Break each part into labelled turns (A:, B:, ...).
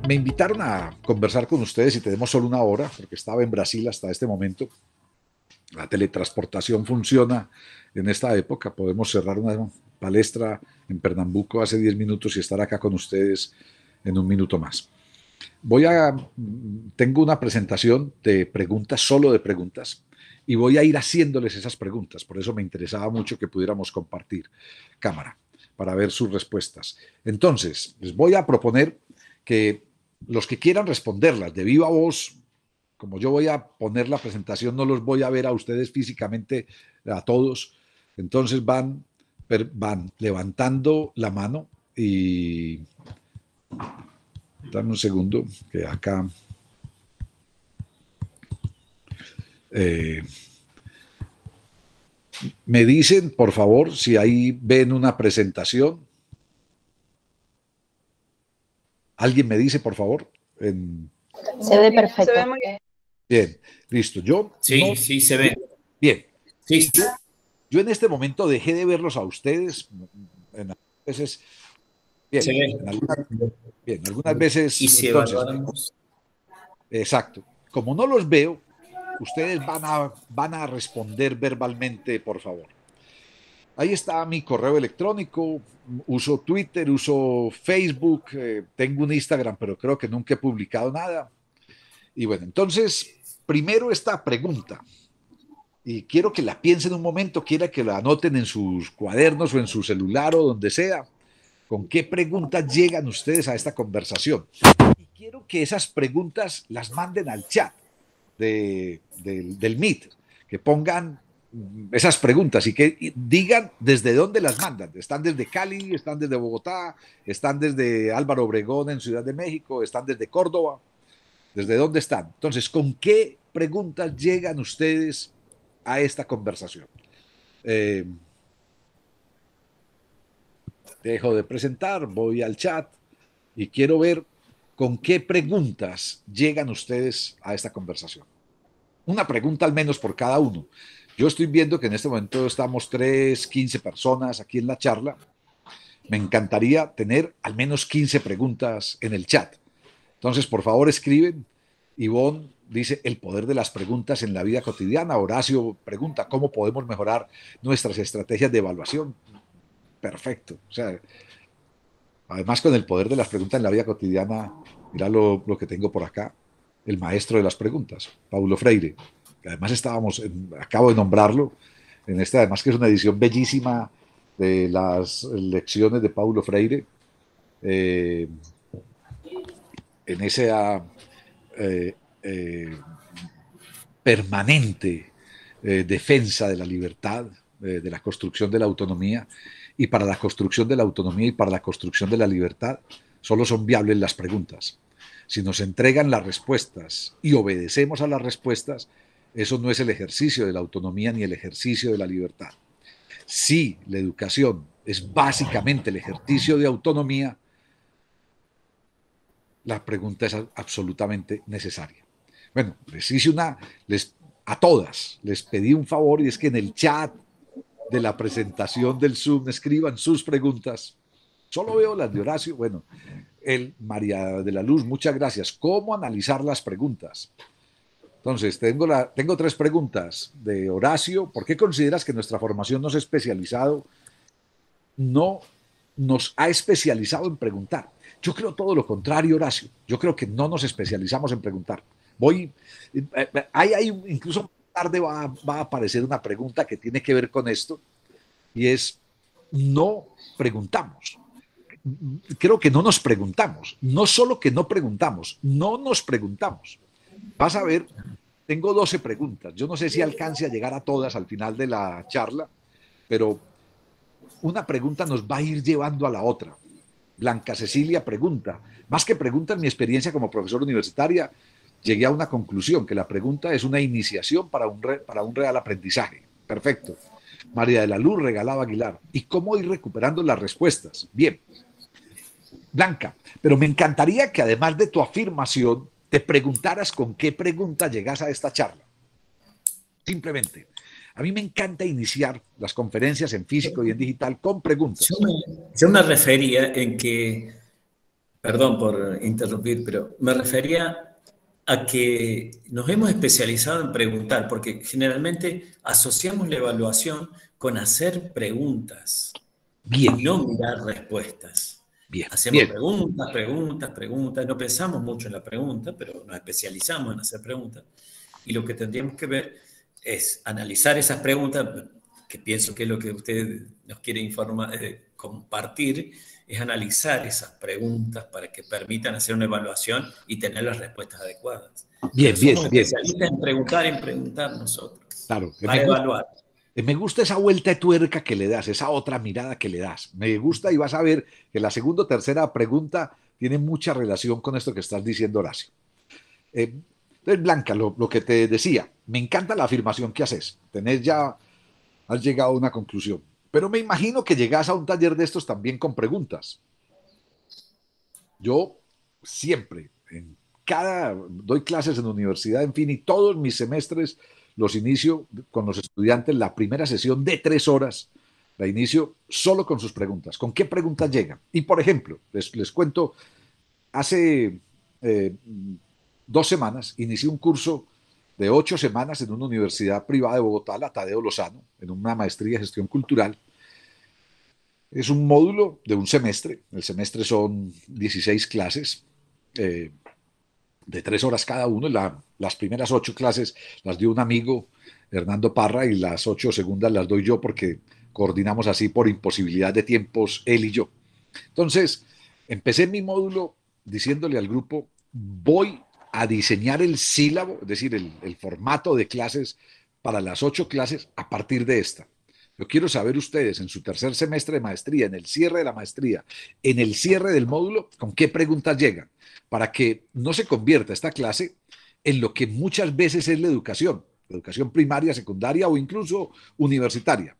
A: Me invitaron a conversar con ustedes y tenemos solo una hora, porque estaba en Brasil hasta este momento. La teletransportación funciona en esta época. Podemos cerrar una palestra en Pernambuco hace 10 minutos y estar acá con ustedes en un minuto más. Tengo una presentación de preguntas, solo de preguntas, y voy a ir haciéndoles esas preguntas. Por eso me interesaba mucho que pudiéramos compartir cámara para ver sus respuestas. Entonces, les voy a proponer que los que quieran responderlas de viva voz, como yo voy a poner la presentación, no los voy a ver a ustedes físicamente, a todos. Entonces van levantando la mano y dame un segundo, que acá me dicen, por favor, si ahí ven una presentación. ¿Alguien me dice, por favor?
B: Se ve perfecto. Se ve muy
A: bien, listo.
C: Sí, se ve.
A: Bien.
C: Sí.
A: Yo en este momento dejé de verlos a ustedes. En veces. Bien,
C: se ve.
A: Algunas veces.
C: Y si evaluamos.
A: Exacto. Como no los veo, ustedes van a responder verbalmente, por favor. Ahí está mi correo electrónico, uso Twitter, uso Facebook, tengo un Instagram, pero creo que nunca he publicado nada. Y bueno, entonces, primero esta pregunta, y quiero que la piensen un momento, quiero que la anoten en sus cuadernos o en su celular o donde sea. ¿Con qué preguntas llegan ustedes a esta conversación? Y quiero que esas preguntas las manden al chat del Meet, que pongan esas preguntas y que digan desde dónde las mandan. Están desde Cali, están desde Bogotá, están desde Álvaro Obregón en Ciudad de México, están desde Córdoba. ¿Desde dónde están? Entonces, ¿con qué preguntas llegan ustedes a esta conversación? Dejo de presentar, voy al chat y quiero ver con qué preguntas llegan ustedes a esta conversación. Una pregunta al menos por cada uno. Yo estoy viendo que en este momento estamos 15 personas aquí en la charla. Me encantaría tener al menos 15 preguntas en el chat. Entonces, por favor, escriben. Ivonne dice el poder de las preguntas en la vida cotidiana. Horacio pregunta cómo podemos mejorar nuestras estrategias de evaluación. Perfecto. O sea, además con el poder de las preguntas en la vida cotidiana, mira lo que tengo por acá. El maestro de las preguntas, Paulo Freire. Que además acabo de nombrarlo, en esta además que es una edición bellísima de las lecciones de Paulo Freire, en esa permanente defensa de la libertad, de la construcción de la autonomía, y para la construcción de la autonomía y para la construcción de la libertad solo son viables las preguntas. Si nos entregan las respuestas y obedecemos a las respuestas, eso no es el ejercicio de la autonomía ni el ejercicio de la libertad. Si la educación es básicamente el ejercicio de autonomía, la pregunta es absolutamente necesaria. Bueno, a todas les pedí un favor y es que en el chat de la presentación del Zoom escriban sus preguntas. Solo veo las de Horacio. Bueno, María de la Luz, muchas gracias. ¿Cómo analizar las preguntas? Entonces, tengo 3 preguntas de Horacio. ¿Por qué consideras que nuestra formación no nos ha especializado en preguntar? Yo creo todo lo contrario, Horacio. Yo creo que no nos especializamos en preguntar. Incluso tarde va a aparecer una pregunta que tiene que ver con esto, y es, no preguntamos. Creo que no nos preguntamos. No solo que no preguntamos, no nos preguntamos. Vas a ver, tengo 12 preguntas. Yo no sé si alcance a llegar a todas al final de la charla, pero una pregunta nos va a ir llevando a la otra. Blanca Cecilia pregunta. Más que pregunta, en mi experiencia como profesor universitaria, llegué a una conclusión, que la pregunta es una iniciación para un real aprendizaje. Perfecto. María de la Luz regalaba Aguilar. ¿Y cómo ir recuperando las respuestas? Bien. Blanca, pero me encantaría que además de tu afirmación, te preguntaras con qué pregunta llegas a esta charla. Simplemente. A mí me encanta iniciar las conferencias en físico y en digital con preguntas.
C: Yo me refería en que Perdón por interrumpir, pero me refería a que nos hemos especializado en preguntar, porque generalmente asociamos la evaluación con hacer preguntas
A: Bien,
C: y no mirar respuestas.
A: bien,
C: Hacemos
A: bien.
C: preguntas, preguntas, preguntas, no pensamos mucho en la pregunta, pero nos especializamos en hacer preguntas. Y lo que tendríamos que ver es analizar esas preguntas, que pienso que es lo que usted nos quiere informar, compartir, es analizar esas preguntas para que permitan hacer una evaluación y tener las respuestas adecuadas. Pero
A: Bien, bien,
C: somos
A: bien.
C: especialistas en preguntar nosotros,
A: Claro,
C: para evaluar.
A: me gusta esa vuelta de tuerca que le das, esa otra mirada que le das. Me gusta y vas a ver que la segunda o tercera pregunta tiene mucha relación con esto que estás diciendo, Horacio. Entonces, Blanca, lo que te decía, me encanta la afirmación que haces. Has llegado a una conclusión. Pero me imagino que llegas a un taller de estos también con preguntas. Yo siempre, doy clases en la universidad, en fin, y todos mis semestres los inicio con los estudiantes, la primera sesión de 3 horas, la inicio solo con sus preguntas. ¿Con qué preguntas llegan? Y por ejemplo, les cuento, hace 2 semanas inicié un curso de 8 semanas en una universidad privada de Bogotá, la Tadeo Lozano, en una maestría de gestión cultural. Es un módulo de un semestre. El semestre son 16 clases de 3 horas cada uno. Las primeras 8 clases las dio un amigo, Hernando Parra, y las 8 segundas las doy yo porque coordinamos así por imposibilidad de tiempos él y yo. Entonces, empecé mi módulo diciéndole al grupo, voy a diseñar el sílabo, es decir, el formato de clases para las 8 clases a partir de esta. Yo quiero saber ustedes en su tercer semestre de maestría, en el cierre de la maestría, en el cierre del módulo, con qué preguntas llegan, para que no se convierta esta clase en lo que muchas veces es la educación primaria, secundaria o incluso universitaria.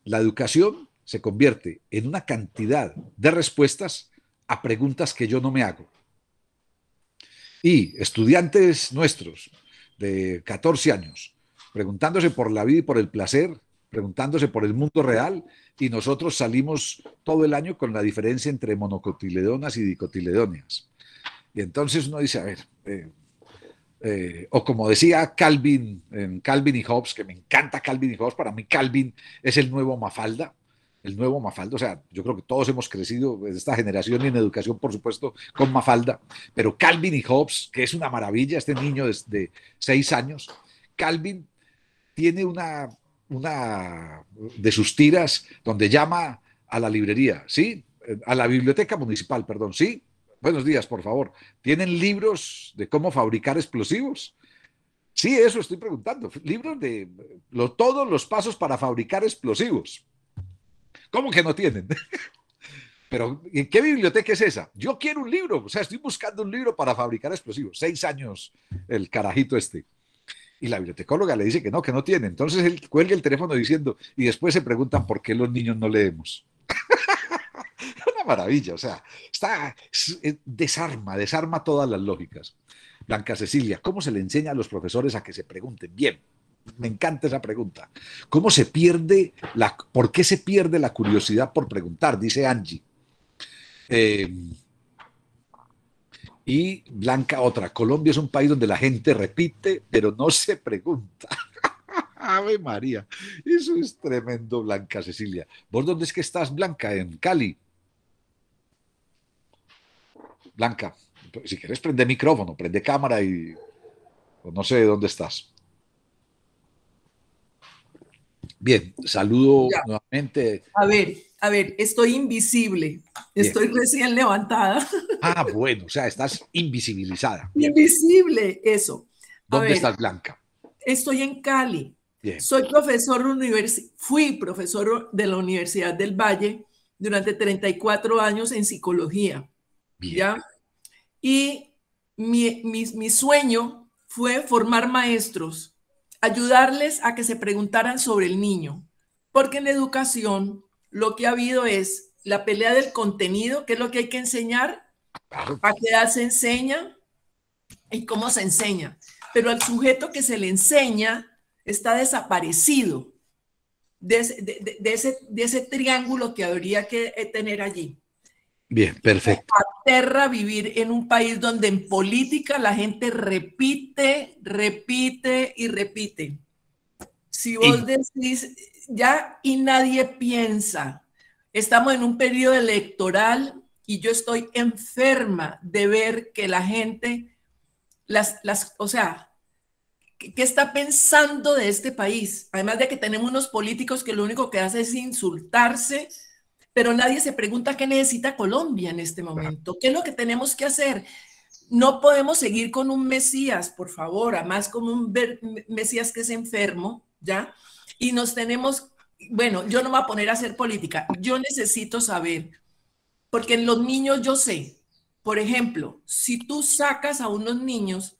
A: La educación se convierte en una cantidad de respuestas a preguntas que yo no me hago. Y estudiantes nuestros de 14 años, preguntándose por la vida y por el placer, preguntándose por el mundo real, y nosotros salimos todo el año con la diferencia entre monocotiledonas y dicotiledóneas. Y entonces uno dice, a ver, o como decía Calvin, en Calvin y Hobbes, que me encanta Calvin y Hobbes, para mí Calvin es el nuevo Mafalda, o sea, yo creo que todos hemos crecido desde esta generación y en educación, por supuesto, con Mafalda, pero Calvin y Hobbes, que es una maravilla, este niño de 6 años, Calvin tiene una de sus tiras donde llama a la librería, ¿sí? A la biblioteca municipal, perdón, ¿sí? Buenos días, por favor. ¿Tienen libros de cómo fabricar explosivos? Sí, eso estoy preguntando. Libros de todos los pasos para fabricar explosivos. ¿Cómo que no tienen? Pero, ¿en qué biblioteca es esa? Yo quiero un libro. O sea, estoy buscando un libro para fabricar explosivos. 6 años el carajito este. Y la bibliotecóloga le dice que no tiene. Entonces él cuelga el teléfono diciendo, y después se preguntan por qué los niños no leemos. Una maravilla, o sea, desarma todas las lógicas. Blanca Cecilia, ¿cómo se le enseña a los profesores a que se pregunten? Bien, me encanta esa pregunta. ¿Por qué se pierde la curiosidad por preguntar? Dice Angie. Y Blanca otra, Colombia es un país donde la gente repite, pero no se pregunta. Ave María, eso es tremendo, Blanca Cecilia. ¿Vos dónde es que estás, Blanca? ¿En Cali? Blanca, si quieres prende micrófono, prende cámara y no sé dónde estás. Bien, saludo
D: Ya.
A: nuevamente.
D: A ver, estoy invisible.
A: Bien.
D: Estoy recién levantada.
A: Ah, bueno, o sea, estás invisibilizada. Bien.
D: Invisible, eso.
A: ¿Dónde estás, Blanca?
D: Estoy en Cali.
A: Bien.
D: Fui profesor de la Universidad del Valle durante 34 años en psicología.
A: Bien.
D: ¿Ya? Y mi sueño fue formar maestros, ayudarles a que se preguntaran sobre el niño, porque en la educación lo que ha habido es la pelea del contenido, que es lo que hay que enseñar, a qué edad se enseña y cómo se enseña, pero al sujeto que se le enseña está desaparecido de ese triángulo que habría que tener allí.
A: Bien, perfecto.
D: Me aterra vivir en un país donde en política la gente repite, repite y repite. Si vos decís ya y nadie piensa, estamos en un periodo electoral y yo estoy enferma de ver que la gente, o sea, ¿qué está pensando de este país? Además de que tenemos unos políticos que lo único que hacen es insultarse, pero nadie se pregunta qué necesita Colombia en este momento. ¿Qué es lo que tenemos que hacer? No podemos seguir con un Mesías, por favor, además con un Mesías que es enfermo, ¿ya? Y nos tenemos, bueno, yo no me voy a poner a hacer política, yo necesito saber, porque en los niños yo sé, por ejemplo, si tú sacas a unos niños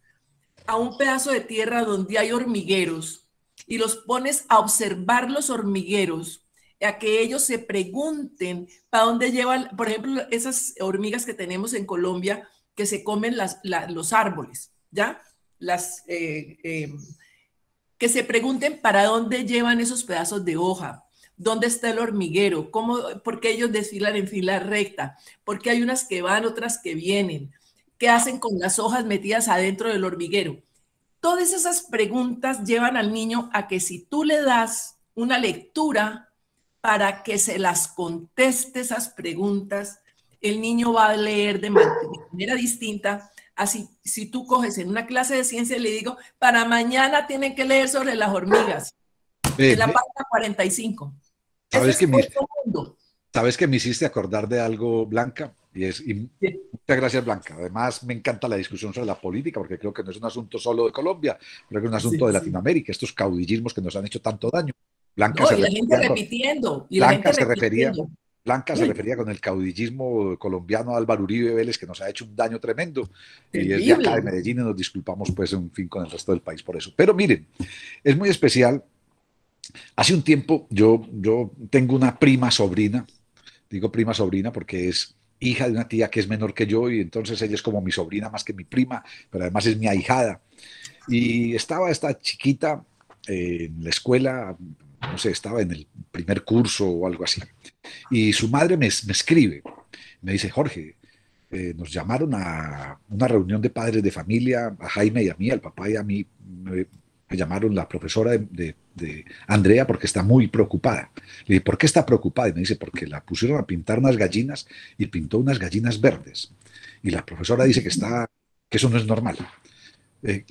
D: a un pedazo de tierra donde hay hormigueros y los pones a observar los hormigueros, a que ellos se pregunten para dónde llevan, por ejemplo, esas hormigas que tenemos en Colombia que se comen los árboles, ¿ya? Que se pregunten para dónde llevan esos pedazos de hoja, dónde está el hormiguero, por qué ellos desfilan en fila recta, por qué hay unas que van, otras que vienen, qué hacen con las hojas metidas adentro del hormiguero. Todas esas preguntas llevan al niño a que si tú le das una lectura para que se las conteste esas preguntas, el niño va a leer de manera distinta. Así, si tú coges en una clase de ciencia y le digo, para mañana tienen que leer sobre las hormigas, en la página 45.
A: ¿Sabes que me hiciste acordar de algo, Blanca? Sí. Muchas gracias, Blanca. Además, me encanta la discusión sobre la política, porque creo que no es un asunto solo de Colombia, creo que es un asunto de Latinoamérica, estos caudillismos que nos han hecho tanto daño.
D: Blanca se
A: refería con el caudillismo colombiano a Álvaro Uribe Vélez, que nos ha hecho un daño tremendo. Terrible. Y es de acá de Medellín y nos disculpamos, pues, en fin, con el resto del país por eso. Pero miren, es muy especial. Hace un tiempo yo tengo una prima sobrina, digo prima sobrina porque es hija de una tía que es menor que yo y entonces ella es como mi sobrina más que mi prima, pero además es mi ahijada. Y estaba esta chiquita en la escuela, no sé, estaba en el primer curso o algo así. Y su madre me escribe, me dice, Jorge, nos llamaron a una reunión de padres de familia, a Jaime y a mí, al papá y a mí, me llamaron la profesora de Andrea porque está muy preocupada. Le dije, ¿por qué está preocupada? Y me dice, porque la pusieron a pintar unas gallinas y pintó unas gallinas verdes. Y la profesora dice que eso no es normal.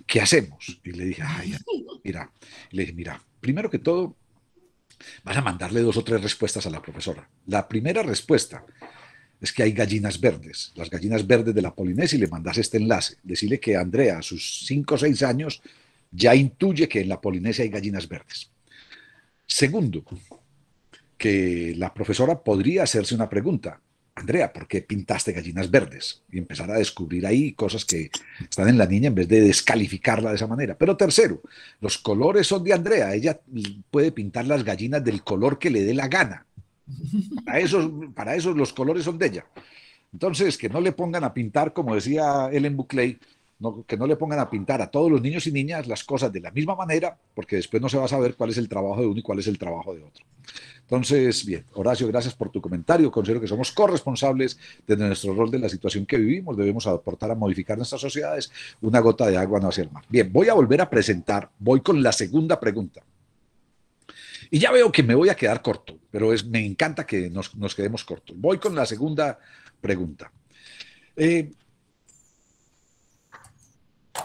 A: ¿Qué hacemos? Y le dije, ay, mira, primero que todo, vas a mandarle 2 o 3 respuestas a la profesora. La primera respuesta es que hay gallinas verdes, las gallinas verdes de la Polinesia, y le mandas este enlace. Decirle que Andrea, a sus 5 o 6 años, ya intuye que en la Polinesia hay gallinas verdes. Segundo, que la profesora podría hacerse una pregunta. Andrea, ¿por qué pintaste gallinas verdes? Y empezar a descubrir ahí cosas que están en la niña en vez de descalificarla de esa manera. Pero tercero, los colores son de Andrea. Ella puede pintar las gallinas del color que le dé la gana. Para eso los colores son de ella. Entonces, que no le pongan a pintar, como decía Ellen Buckley, que no le pongan a pintar a todos los niños y niñas las cosas de la misma manera, porque después no se va a saber cuál es el trabajo de uno y cuál es el trabajo de otro. Entonces, bien, Horacio, gracias por tu comentario. Considero que somos corresponsables de nuestro rol de la situación que vivimos. Debemos aportar a modificar nuestras sociedades. Una gota de agua no hacia el mar. Bien, voy a volver a presentar. Voy con la segunda pregunta. Y ya veo que me voy a quedar corto, pero me encanta que nos quedemos cortos. Voy con la segunda pregunta.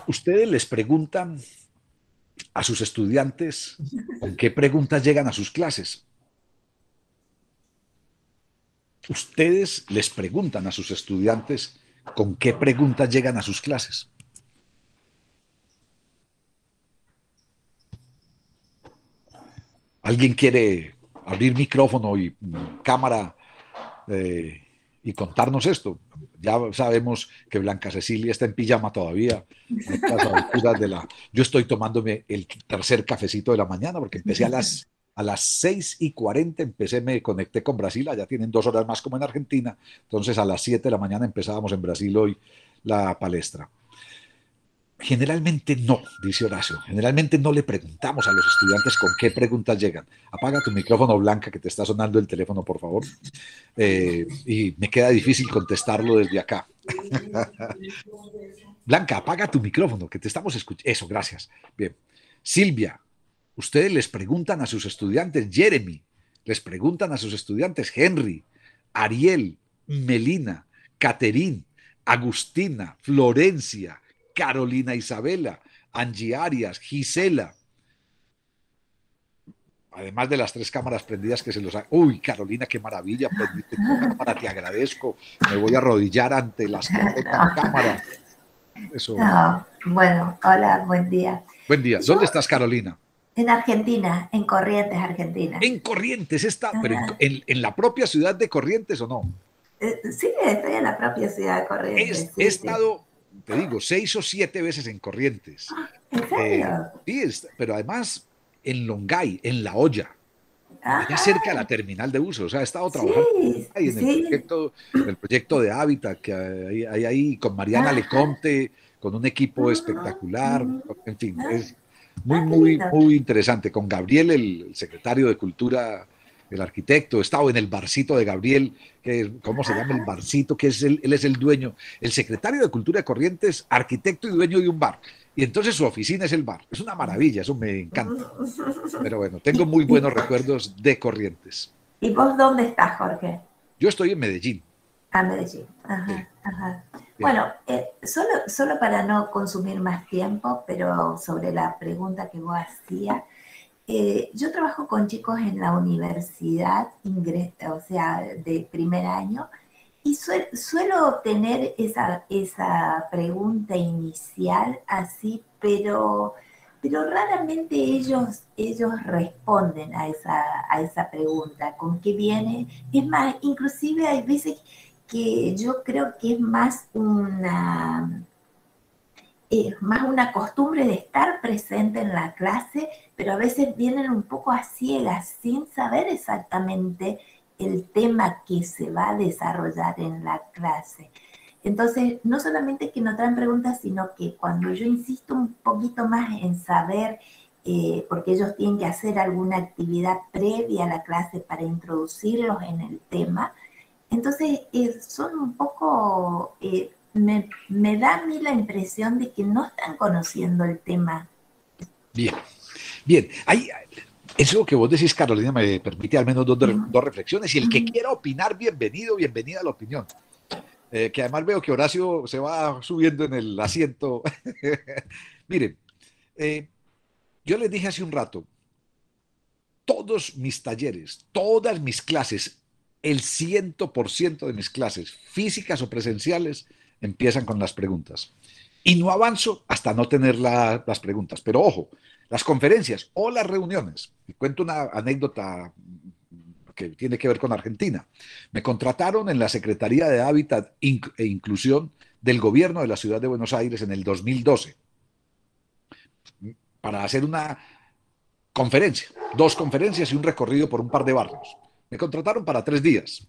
A: Ustedes les preguntan a sus estudiantes con qué preguntas llegan a sus clases. Ustedes les preguntan a sus estudiantes con qué preguntas llegan a sus clases. ¿Alguien quiere abrir micrófono y cámara y contarnos esto? Ya sabemos que Blanca Cecilia está en pijama todavía. Yo estoy tomándome el tercer cafecito de la mañana porque empecé a las 6:40, me conecté con Brasil, allá tienen 2 horas más como en Argentina, entonces a las 7 de la mañana empezábamos en Brasil hoy la palestra. Generalmente no, dice Horacio. Generalmente no le preguntamos a los estudiantes con qué preguntas llegan. Apaga tu micrófono, Blanca, que te está sonando el teléfono, por favor. Y me queda difícil contestarlo desde acá. Blanca, apaga tu micrófono, que te estamos escuchando. Eso, gracias. Bien. Silvia, ustedes les preguntan a sus estudiantes, Jeremy, les preguntan a sus estudiantes, Henry, Ariel, Melina, Caterín, Agustina, Florencia, Carolina Isabela, Angie Arias, Gisela, además de las 3 cámaras prendidas que se los ha... Uy, Carolina, qué maravilla, prendiste tu cámara, te agradezco, me voy a arrodillar ante las cámaras. Eso.
E: No, bueno, hola, buen día.
A: Buen día. ¿Dónde estás, Carolina?
E: En Argentina, en Corrientes, Argentina.
A: En Corrientes está, pero en la propia ciudad de Corrientes, ¿o no?
E: Sí, estoy en la propia ciudad de Corrientes.
A: He estado, te digo, 6 o 7 veces en Corrientes.
E: ¿En serio?
A: Sí, pero además en Longay, en La Hoya, allá cerca de la terminal de buses. O sea, he estado trabajando en el proyecto de Hábitat que hay ahí con Mariana Leconte, con un equipo espectacular. En fin, es muy interesante. Con Gabriel, el secretario de Cultura, el arquitecto. He estado en el barcito de Gabriel, ¿cómo se llama el barcito? Que es él es el dueño, el secretario de Cultura de Corrientes, arquitecto y dueño de un bar. Y entonces su oficina es el bar. Es una maravilla, eso me encanta. Pero bueno, tengo muy buenos recuerdos de Corrientes.
E: ¿Y vos dónde estás, Jorge?
A: Yo estoy en Medellín.
E: Ah, Medellín. Ajá, ajá. Bueno, solo para no consumir más tiempo, pero sobre la pregunta que vos hacías, yo trabajo con chicos en la universidad, o sea, de primer año, y suelo tener esa pregunta inicial así, pero raramente ellos responden a esa pregunta, ¿con qué viene? Es más, inclusive hay veces que yo creo que es más una costumbre de estar presente en la clase, pero a veces vienen un poco a ciegas, sin saber exactamente el tema que se va a desarrollar en la clase. Entonces, no solamente que no traen preguntas, sino que cuando yo insisto un poquito más en saber, porque ellos tienen que hacer alguna actividad previa a la clase para introducirlos en el tema, entonces son un poco, me da a mí la impresión de que no están conociendo el tema.
A: Bien. Eso que vos decís, Carolina, me permite al menos dos reflexiones. Y el que quiera opinar, bienvenida a la opinión. Que además veo que Horacio se va subiendo en el asiento. Miren, yo les dije hace un rato, todos mis talleres, todas mis clases, el 100% de mis clases, físicas o presenciales, empiezan con las preguntas. Y no avanzo hasta no tener las preguntas. Pero ojo, las conferencias o las reuniones. Y cuento una anécdota que tiene que ver con Argentina. Me contrataron en la Secretaría de Hábitat e Inclusión del gobierno de la ciudad de Buenos Aires en el 2012 para hacer una conferencia, 2 conferencias y un recorrido por un par de barrios. Me contrataron para 3 días.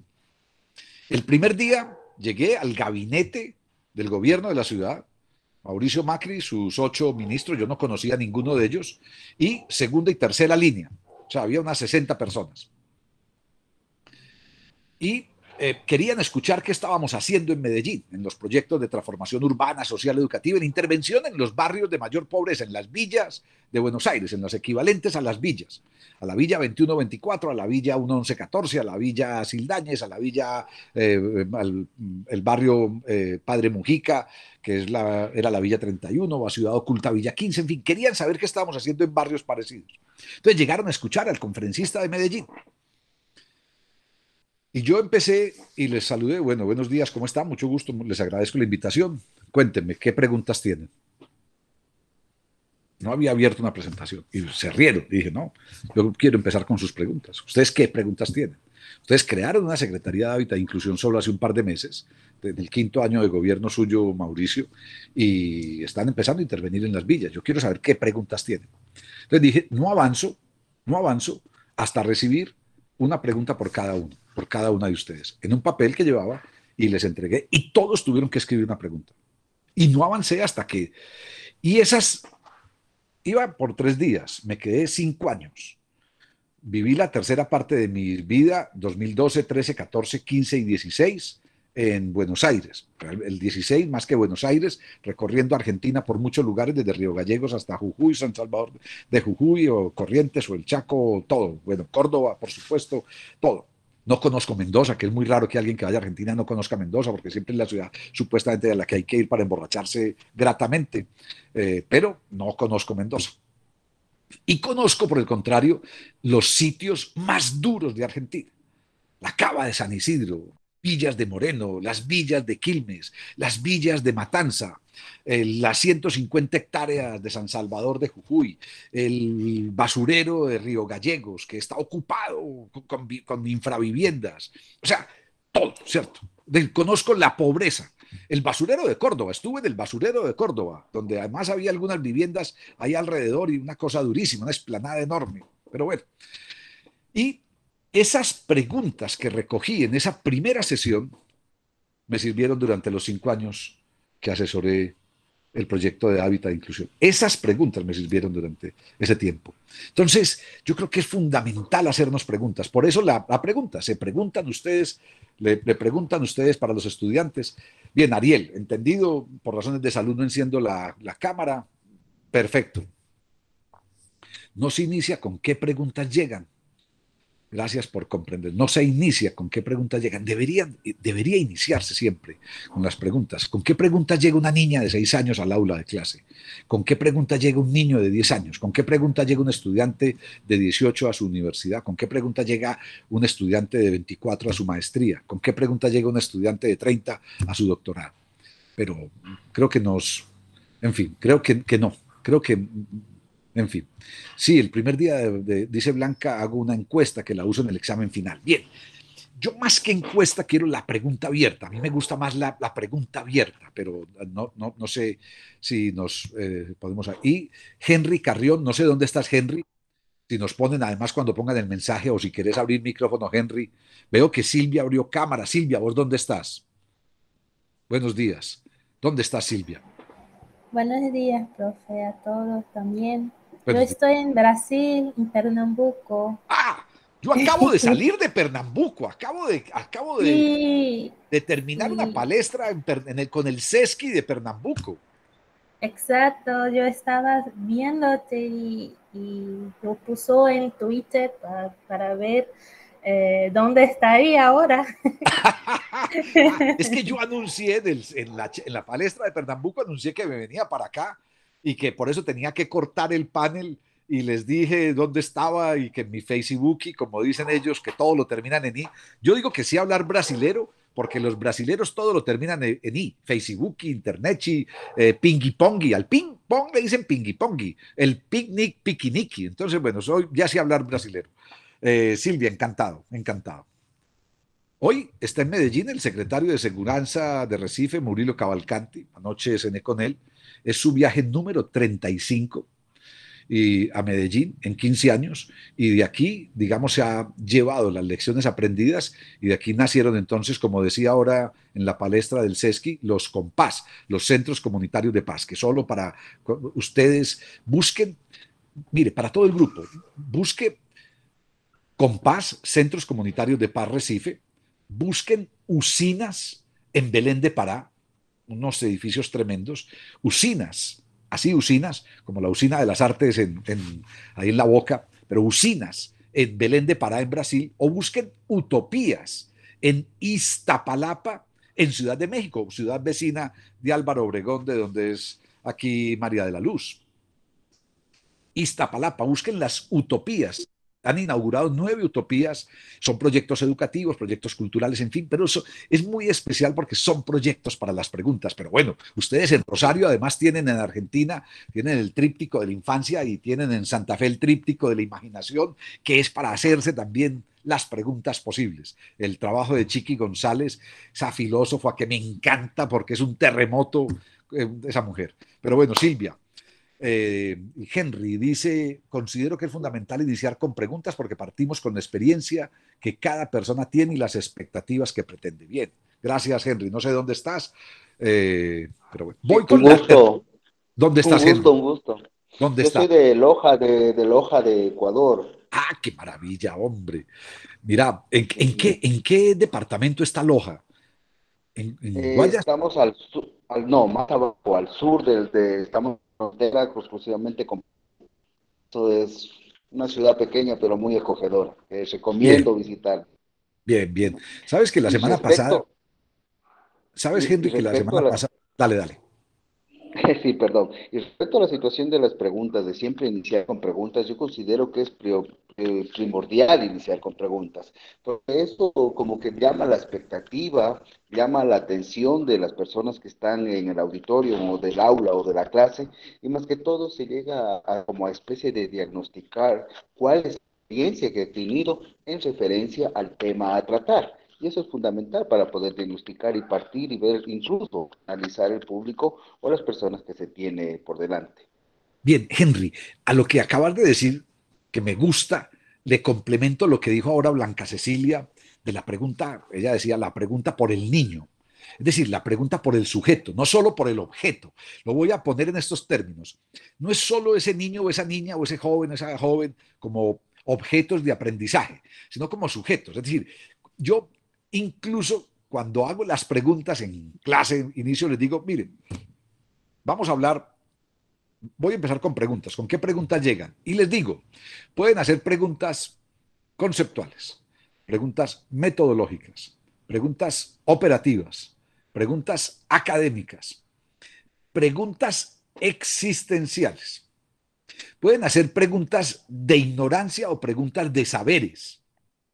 A: El primer día llegué al gabinete del gobierno de la ciudad, Mauricio Macri, sus 8 ministros, yo no conocía a ninguno de ellos, y segunda y tercera línea, o sea, había unas 60 personas. Y querían escuchar qué estábamos haciendo en Medellín, en los proyectos de transformación urbana, social, educativa, en intervención en los barrios de mayor pobreza, en las villas de Buenos Aires, en las equivalentes a las villas, a la Villa 2124, a la Villa 1114, a la Villa Sildañez, a la Villa, el barrio Padre Mujica, que era la Villa 31, o a Ciudad Oculta Villa 15, en fin, querían saber qué estábamos haciendo en barrios parecidos. Entonces llegaron a escuchar al conferencista de Medellín. Y yo empecé y les saludé, bueno, buenos días, ¿cómo están? Mucho gusto, les agradezco la invitación. Cuéntenme, ¿qué preguntas tienen? No había abierto una presentación y se rieron. Y dije, no, yo quiero empezar con sus preguntas. ¿Ustedes qué preguntas tienen? Ustedes crearon una Secretaría de Hábitat e Inclusión solo hace un par de meses, en el 5º año de gobierno suyo, Mauricio, y están empezando a intervenir en las villas. Yo quiero saber qué preguntas tienen. Entonces dije, no avanzo hasta recibir una pregunta por cada uno, por cada una de ustedes, en un papel que llevaba y les entregué, y todos tuvieron que escribir una pregunta. Y no avancé hasta que, Y esas, iba por 3 días, me quedé 5 años. Viví la tercera parte de mi vida, 2012, 13, 14, 15 y 16, en Buenos Aires. El 16 más que Buenos Aires, recorriendo Argentina por muchos lugares, desde Río Gallegos hasta Jujuy, San Salvador de Jujuy, o Corrientes, o el Chaco, todo. Bueno, Córdoba, por supuesto, todo. No conozco Mendoza, que es muy raro que alguien que vaya a Argentina no conozca Mendoza, porque siempre es la ciudad supuestamente a la que hay que ir para emborracharse gratamente, pero no conozco Mendoza. Y conozco, por el contrario, los sitios más duros de Argentina. La Cava de San Isidro, Villas de Moreno, las villas de Quilmes, las villas de Matanza, las 150 hectáreas de San Salvador de Jujuy, el basurero de Río Gallegos, que está ocupado con infraviviendas. O sea, todo, ¿cierto? Conozco la pobreza. El basurero de Córdoba, estuve en el basurero de Córdoba, donde además había algunas viviendas ahí alrededor y una cosa durísima, una explanada enorme. Pero bueno, y esas preguntas que recogí en esa primera sesión me sirvieron durante los 5 años que asesoré el proyecto de Hábitat de Inclusión. Esas preguntas me sirvieron durante ese tiempo. Entonces, yo creo que es fundamental hacernos preguntas. Por eso la pregunta, se preguntan ustedes, le preguntan ustedes para los estudiantes. Bien, Ariel, entendido, por razones de salud no enciendo la cámara. Perfecto. No se inicia con qué preguntas llegan. Gracias por comprender. No se inicia con qué preguntas llegan. Debería iniciarse siempre con las preguntas. ¿Con qué preguntas llega una niña de 6 años al aula de clase? ¿Con qué preguntas llega un niño de 10 años? ¿Con qué preguntas llega un estudiante de 18 a su universidad? ¿Con qué preguntas llega un estudiante de 24 a su maestría? ¿Con qué preguntas llega un estudiante de 30 a su doctorado? Pero creo que en fin, creo que no. Creo que... En fin, sí, el primer día, dice Blanca, hago una encuesta que la uso en el examen final. Bien, yo más que encuesta quiero la pregunta abierta. A mí me gusta más la pregunta abierta, pero no sé si nos podemos... Y Henry Carrión, no sé dónde estás, Henry, si nos ponen además cuando pongan el mensaje o si querés abrir micrófono, Henry. Veo que Silvia abrió cámara. Silvia, ¿vos dónde estás? Buenos días. ¿Dónde estás, Silvia?
B: Buenos días, profe, a todos también.
A: Buenos
B: Yo estoy en Brasil, en Pernambuco.
A: ¡Ah! Yo acabo de salir de Pernambuco, acabo
B: Sí,
A: de terminar una
B: sí,
A: palestra con el Sesqui de Pernambuco.
B: exacto. Yo estaba viéndote y lo puso en Twitter para ver dónde estaría ahora.
A: Es que yo anuncié en la palestra de Pernambuco, anuncié que me venía para acá y que por eso tenía que cortar el panel y les dije dónde estaba y que en mi Facebook, y como dicen ellos, que todo lo terminan en i. Yo digo que sí hablar brasilero, porque los brasileros todo lo terminan en i. Facebook, Internet, pingui pongi. Al ping pong le dicen pingui pongi. El picnic, piquiniqui. Entonces, bueno, ya sí hablar brasilero. Silvia, encantado, encantado. Hoy está en Medellín el secretario de Seguridad de Recife, Murilo Cavalcanti. Anoche cené con él. Es su viaje número 35 a Medellín en 15 años, y de aquí, digamos, se ha llevado las lecciones aprendidas, y de aquí nacieron entonces, como decía ahora en la palestra del Sesqui, los COMPAS, los Centros Comunitarios de Paz, que solo para ustedes busquen, mire, para todo el grupo, busque COMPAS, Centros Comunitarios de Paz Recife, busquen usinas en Belén de Pará, unos edificios tremendos, usinas, así usinas, como la usina de las artes ahí en La Boca, pero usinas en Belén de Pará, en Brasil, o busquen utopías en Iztapalapa, en Ciudad de México, ciudad vecina de Álvaro Obregón, de donde es aquí María de la Luz. Iztapalapa, busquen las utopías. Han inaugurado 9 utopías, son proyectos educativos, proyectos culturales, en fin, pero eso es muy especial porque son proyectos para las preguntas. Pero bueno, ustedes en Rosario además tienen en Argentina, tienen el tríptico de la infancia y tienen en Santa Fe el tríptico de la imaginación, que es para hacerse también las preguntas posibles. El trabajo de Chiqui González, esa filósofa que me encanta porque es un terremoto, esa mujer. Pero bueno, Silvia. Henry dice, considero que es fundamental iniciar con preguntas porque partimos con la experiencia que cada persona tiene y las expectativas que pretende. Bien, gracias Henry, no sé dónde estás, pero bueno. Voy con ¿Dónde
F: Un
A: estás,
F: gusto,
A: Henry?
F: un gusto.
A: ¿Dónde
F: Yo soy
A: estás?
F: de Loja, de Loja, de Ecuador.
A: Ah, qué maravilla, hombre. Mira, ¿en qué departamento está Loja? ¿En Guayas?
F: Estamos al sur, no, más abajo, al sur estamos en frontera exclusivamente con, esto es una ciudad pequeña pero muy acogedora, que
A: Bien,
F: recomiendo visitar.
A: bien, bien. ¿Sabes que la
F: Y
A: semana pasada,
F: respecto,
A: sabes,
F: y
A: Henry, que la
F: respecto a
A: semana
F: las
A: pasada, dale, dale.
F: Sí, perdón. Y respecto a la situación de las preguntas, de siempre iniciar con preguntas, yo considero que es primordial iniciar con preguntas, porque eso como que llama la expectativa, llama la atención de las personas que están en el auditorio o del aula o de la clase, y más que todo se llega como a especie de diagnosticar cuál es la experiencia que ha tenido en referencia al tema a tratar. Y eso es fundamental para poder diagnosticar y partir y ver, incluso analizar el público o las personas que se tiene por delante.
A: Bien, Henry, a lo que acabas de decir, que me gusta, le complemento lo que dijo ahora Blanca Cecilia de la pregunta, ella decía la pregunta por el niño, es decir, la pregunta por el sujeto, no solo por el objeto. Lo voy a poner en estos términos. No es solo ese niño o esa niña o ese joven o esa joven como objetos de aprendizaje, sino como sujetos. Es decir, yo incluso cuando hago las preguntas en clase, inicio, les digo, miren, vamos a hablar. Voy a empezar con preguntas. ¿Con qué preguntas llegan? Y les digo, pueden hacer preguntas conceptuales, preguntas metodológicas, preguntas operativas, preguntas académicas, preguntas existenciales. Pueden hacer preguntas de ignorancia o preguntas de saberes,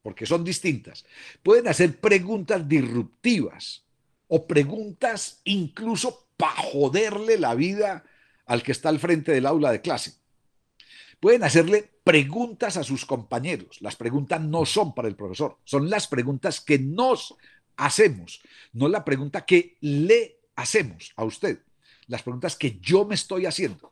A: porque son distintas. Pueden hacer preguntas disruptivas o preguntas incluso para joderle la vida al que está al frente del aula de clase. Pueden hacerle preguntas a sus compañeros. Las preguntas no son para el profesor, son las preguntas que nos hacemos, no la pregunta que le hacemos a usted, las preguntas que yo me estoy haciendo.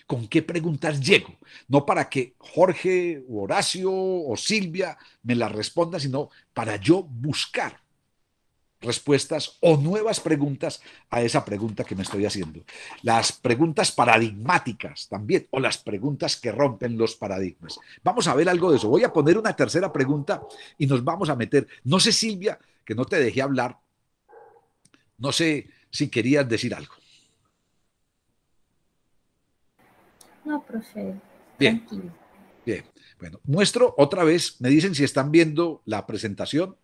A: ¿Con qué preguntas llego? No para que Jorge, o Horacio o Silvia me las respondan, sino para yo buscar respuestas o nuevas preguntas a esa pregunta que me estoy haciendo. Las preguntas paradigmáticas también, o las preguntas que rompen los paradigmas. Vamos a ver algo de eso. Voy a poner una tercera pregunta y nos vamos a meter. No sé, Silvia, que no te dejé hablar. No sé si querías decir algo.
B: No, profe,
A: Bien,
B: tranquilo.
A: bien. Bueno, muestro otra vez. Me dicen si están viendo la presentación.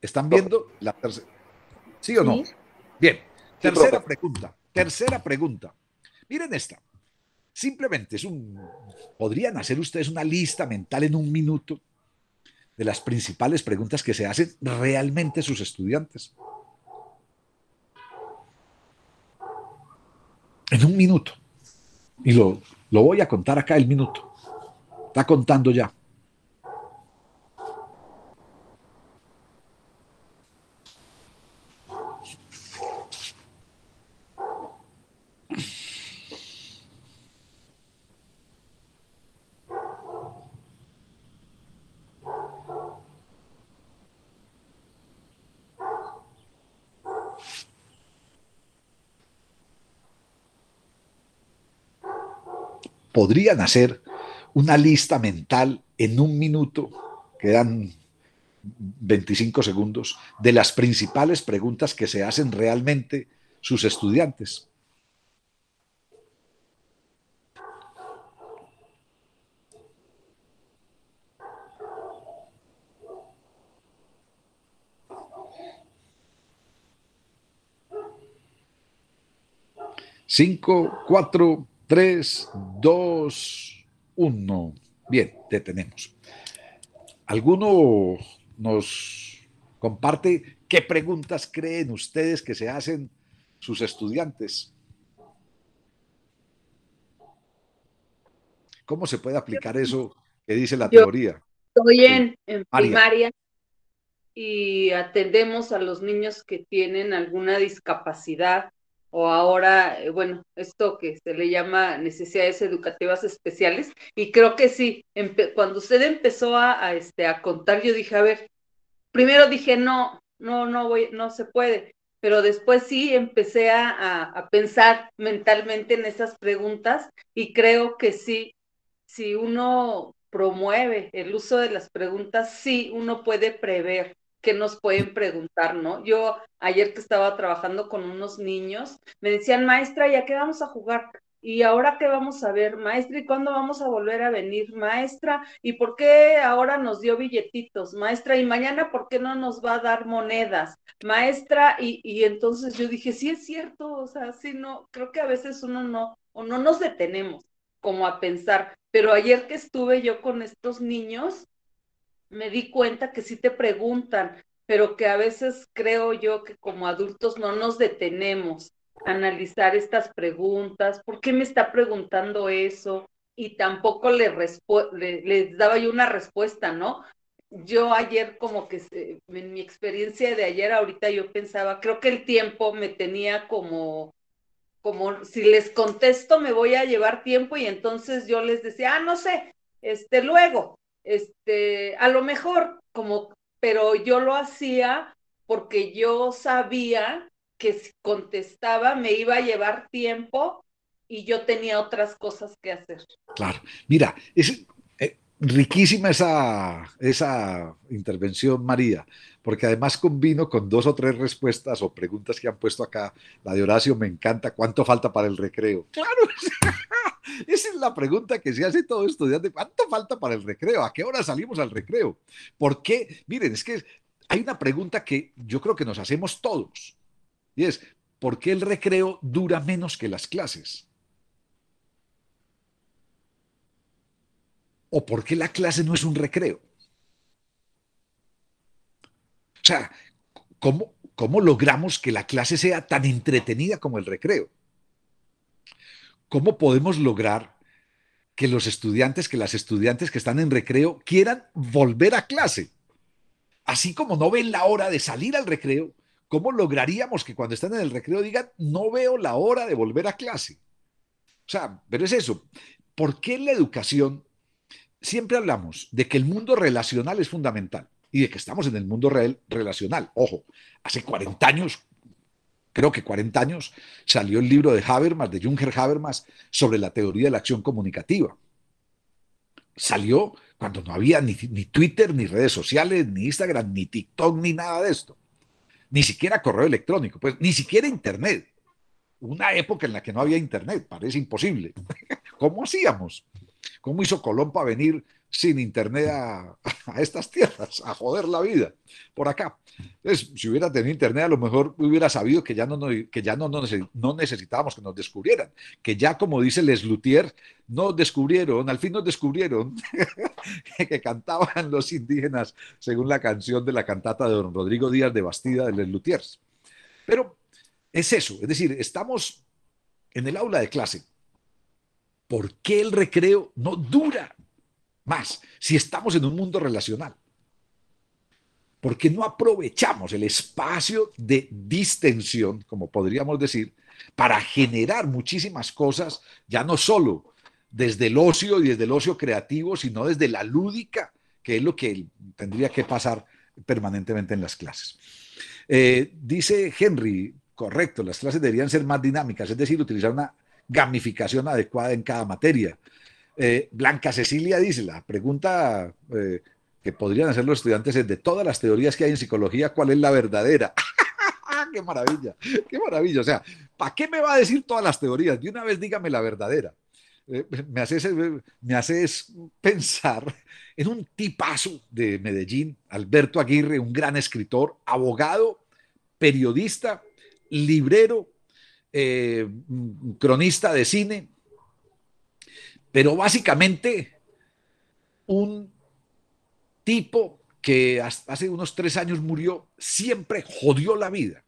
A: ¿Están viendo la tercera? ¿Sí o no?
B: Sí,
A: Bien.
F: Sí, profe.
A: Tercera pregunta. Tercera pregunta. Miren esta. Simplemente podrían hacer ustedes una lista mental en un minuto de las principales preguntas que se hacen realmente sus estudiantes. En un minuto. Y lo voy a contar acá el minuto. Está contando ya. Podrían hacer una lista mental en un minuto, quedan 25 segundos, de las principales preguntas que se hacen realmente sus estudiantes. Cinco, cuatro, tres, dos, uno. Bien, detenemos. ¿Alguno nos comparte qué preguntas creen ustedes que se hacen sus estudiantes? ¿Cómo se puede aplicar eso que dice la
G: Yo
A: teoría?
G: estoy
A: Sí.
G: en
A: María.
G: primaria y atendemos a los niños que tienen alguna discapacidad o ahora, bueno, esto que se le llama necesidades educativas especiales. Y creo que sí, cuando usted empezó a contar, yo dije, a ver, primero dije, no se puede. pero después sí empecé a pensar mentalmente en esas preguntas y creo que sí, si uno promueve el uso de las preguntas, sí uno puede prever qué nos pueden preguntar, ¿no? Yo ayer que estaba trabajando con unos niños, me decían, maestra, ¿y a qué vamos a jugar? ¿Y ahora qué vamos a ver, maestra? ¿Y cuándo vamos a volver a venir, maestra? ¿Y por qué ahora nos dio billetitos, maestra? ¿Y mañana por qué no nos va a dar monedas, maestra? Y entonces yo dije, sí es cierto, o sea, sí, no, creo que a veces uno no, o no nos detenemos como a pensar, pero ayer que estuve yo con estos niños, me di cuenta que sí te preguntan, pero que a veces creo yo que como adultos no nos detenemos a analizar estas preguntas, ¿por qué me está preguntando eso? Y tampoco les daba yo una respuesta, ¿no? Yo ayer como que en mi experiencia de ayer, ahorita yo pensaba, creo que el tiempo me tenía como si les contesto me voy a llevar tiempo y entonces yo les decía, no sé, luego, a lo mejor, como, pero yo lo hacía porque yo sabía que si contestaba me iba a llevar tiempo y yo tenía otras cosas que hacer.
A: Claro, mira, es riquísima esa intervención, María, porque además combino con 2 o 3 respuestas o preguntas que han puesto acá. La de Horacio me encanta. ¿Cuánto falta para el recreo? Claro, esa es la pregunta que se hace todo estudiante. ¿Cuánto falta para el recreo? ¿A qué hora salimos al recreo? ¿Por qué? Miren, es que hay una pregunta que yo creo que nos hacemos todos, y es, ¿por qué el recreo dura menos que las clases? ¿O por qué la clase no es un recreo? O sea, ¿cómo logramos que la clase sea tan entretenida como el recreo? ¿Cómo podemos lograr que los estudiantes, que las estudiantes que están en recreo quieran volver a clase? Así como no ven la hora de salir al recreo, ¿cómo lograríamos que cuando están en el recreo digan, no veo la hora de volver a clase? O sea, pero es eso. ¿Por qué en la educación siempre hablamos de que el mundo relacional es fundamental y de que estamos en el mundo relacional? Ojo, hace 40 años, creo que 40 años, salió el libro de Habermas, de Junger Habermas, sobre la teoría de la acción comunicativa. Salió cuando no había ni Twitter, ni redes sociales, ni Instagram, ni TikTok, ni nada de esto. Ni siquiera correo electrónico, pues ni siquiera Internet. Una época en la que no había Internet, parece imposible. ¿Cómo hacíamos? ¿Cómo hizo Colón para venir sin internet a estas tierras, a joder la vida por acá? Entonces, si hubiera tenido internet, a lo mejor hubiera sabido que ya no necesitábamos que nos descubrieran, que ya, como dice Les Luthiers, nos descubrieron, al fin nos descubrieron, que cantaban los indígenas según la canción de la cantata de don Rodrigo Díaz de Bastida de Les Luthiers. Pero es eso, es decir, estamos en el aula de clase. ¿Por qué el recreo no dura más si estamos en un mundo relacional? Porque no aprovechamos el espacio de distensión, como podríamos decir, para generar muchísimas cosas, ya no solo desde el ocio y desde el ocio creativo, sino desde la lúdica, que es lo que tendría que pasar permanentemente en las clases. Dice Henry, correcto, las clases deberían ser más dinámicas, es decir, utilizar una gamificación adecuada en cada materia. Blanca Cecilia dice, la pregunta que podrían hacer los estudiantes es, de todas las teorías que hay en psicología, ¿cuál es la verdadera? ¡Qué maravilla! ¡Qué maravilla! O sea, ¿para qué me va a decir todas las teorías? De una vez dígame la verdadera. Me haces pensar en un tipazo de Medellín, Alberto Aguirre, un gran escritor, abogado, periodista, librero, cronista de cine, pero básicamente un tipo que hace unos 3 años murió, siempre jodió la vida,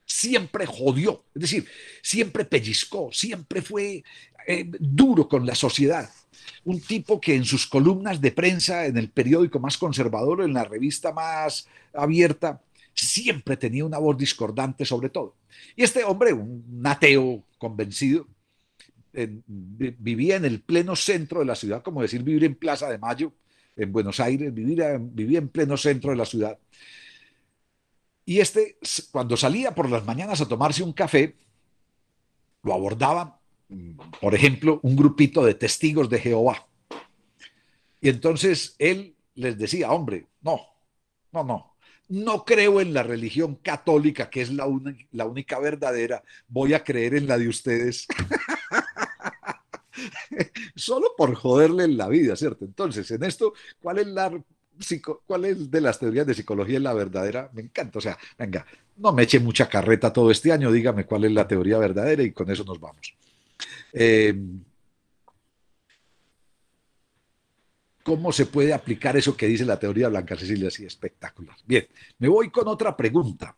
A: siempre jodió, es decir, siempre pellizcó, siempre fue duro con la sociedad. Un tipo que en sus columnas de prensa, en el periódico más conservador, en la revista más abierta, siempre tenía una voz discordante sobre todo. Y este hombre, un ateo convencido, vivía en el pleno centro de la ciudad, como decir vivir en Plaza de Mayo, en Buenos Aires, vivía en pleno centro de la ciudad. Y este, cuando salía por las mañanas a tomarse un café, lo abordaba, por ejemplo, un grupito de testigos de Jehová. Y entonces él les decía, hombre, no creo en la religión católica, que es la única verdadera, voy a creer en la de ustedes. Solo por joderle la vida, ¿cierto? Entonces, en esto, ¿cuál es de las teorías de psicología la verdadera? Me encanta, o sea, venga, no me eche mucha carreta todo este año, dígame cuál es la teoría verdadera y con eso nos vamos. Eh, ¿Cómo se puede aplicar eso que dice la teoría Blanca Cecilia? Así espectacular. Bien, me voy con otra pregunta.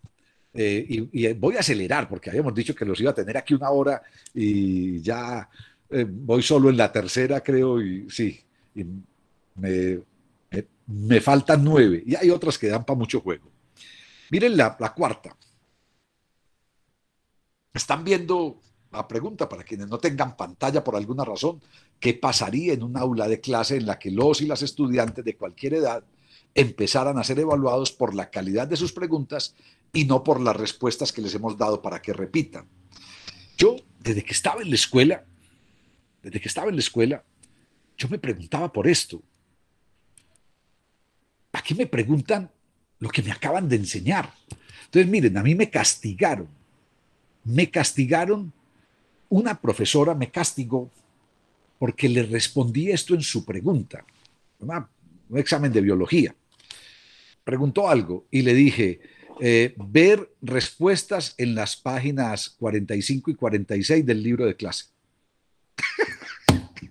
A: Y voy a acelerar porque habíamos dicho que los iba a tener aquí una hora y ya voy solo en la tercera, creo, y sí, y me faltan 9 y hay otras que dan para mucho juego. Miren la cuarta. Están viendo la pregunta para quienes no tengan pantalla por alguna razón. ¿Qué pasaría en un aula de clase en la que los y las estudiantes de cualquier edad empezaran a ser evaluados por la calidad de sus preguntas y no por las respuestas que les hemos dado para que repitan? Yo, desde que estaba en la escuela, yo me preguntaba por esto. ¿Para qué me preguntan lo que me acaban de enseñar? Entonces, miren, a mí me castigaron, una profesora me castigó porque le respondí esto en su pregunta, un examen de biología. Preguntó algo y le dije, ver respuestas en las páginas 45 y 46 del libro de clase.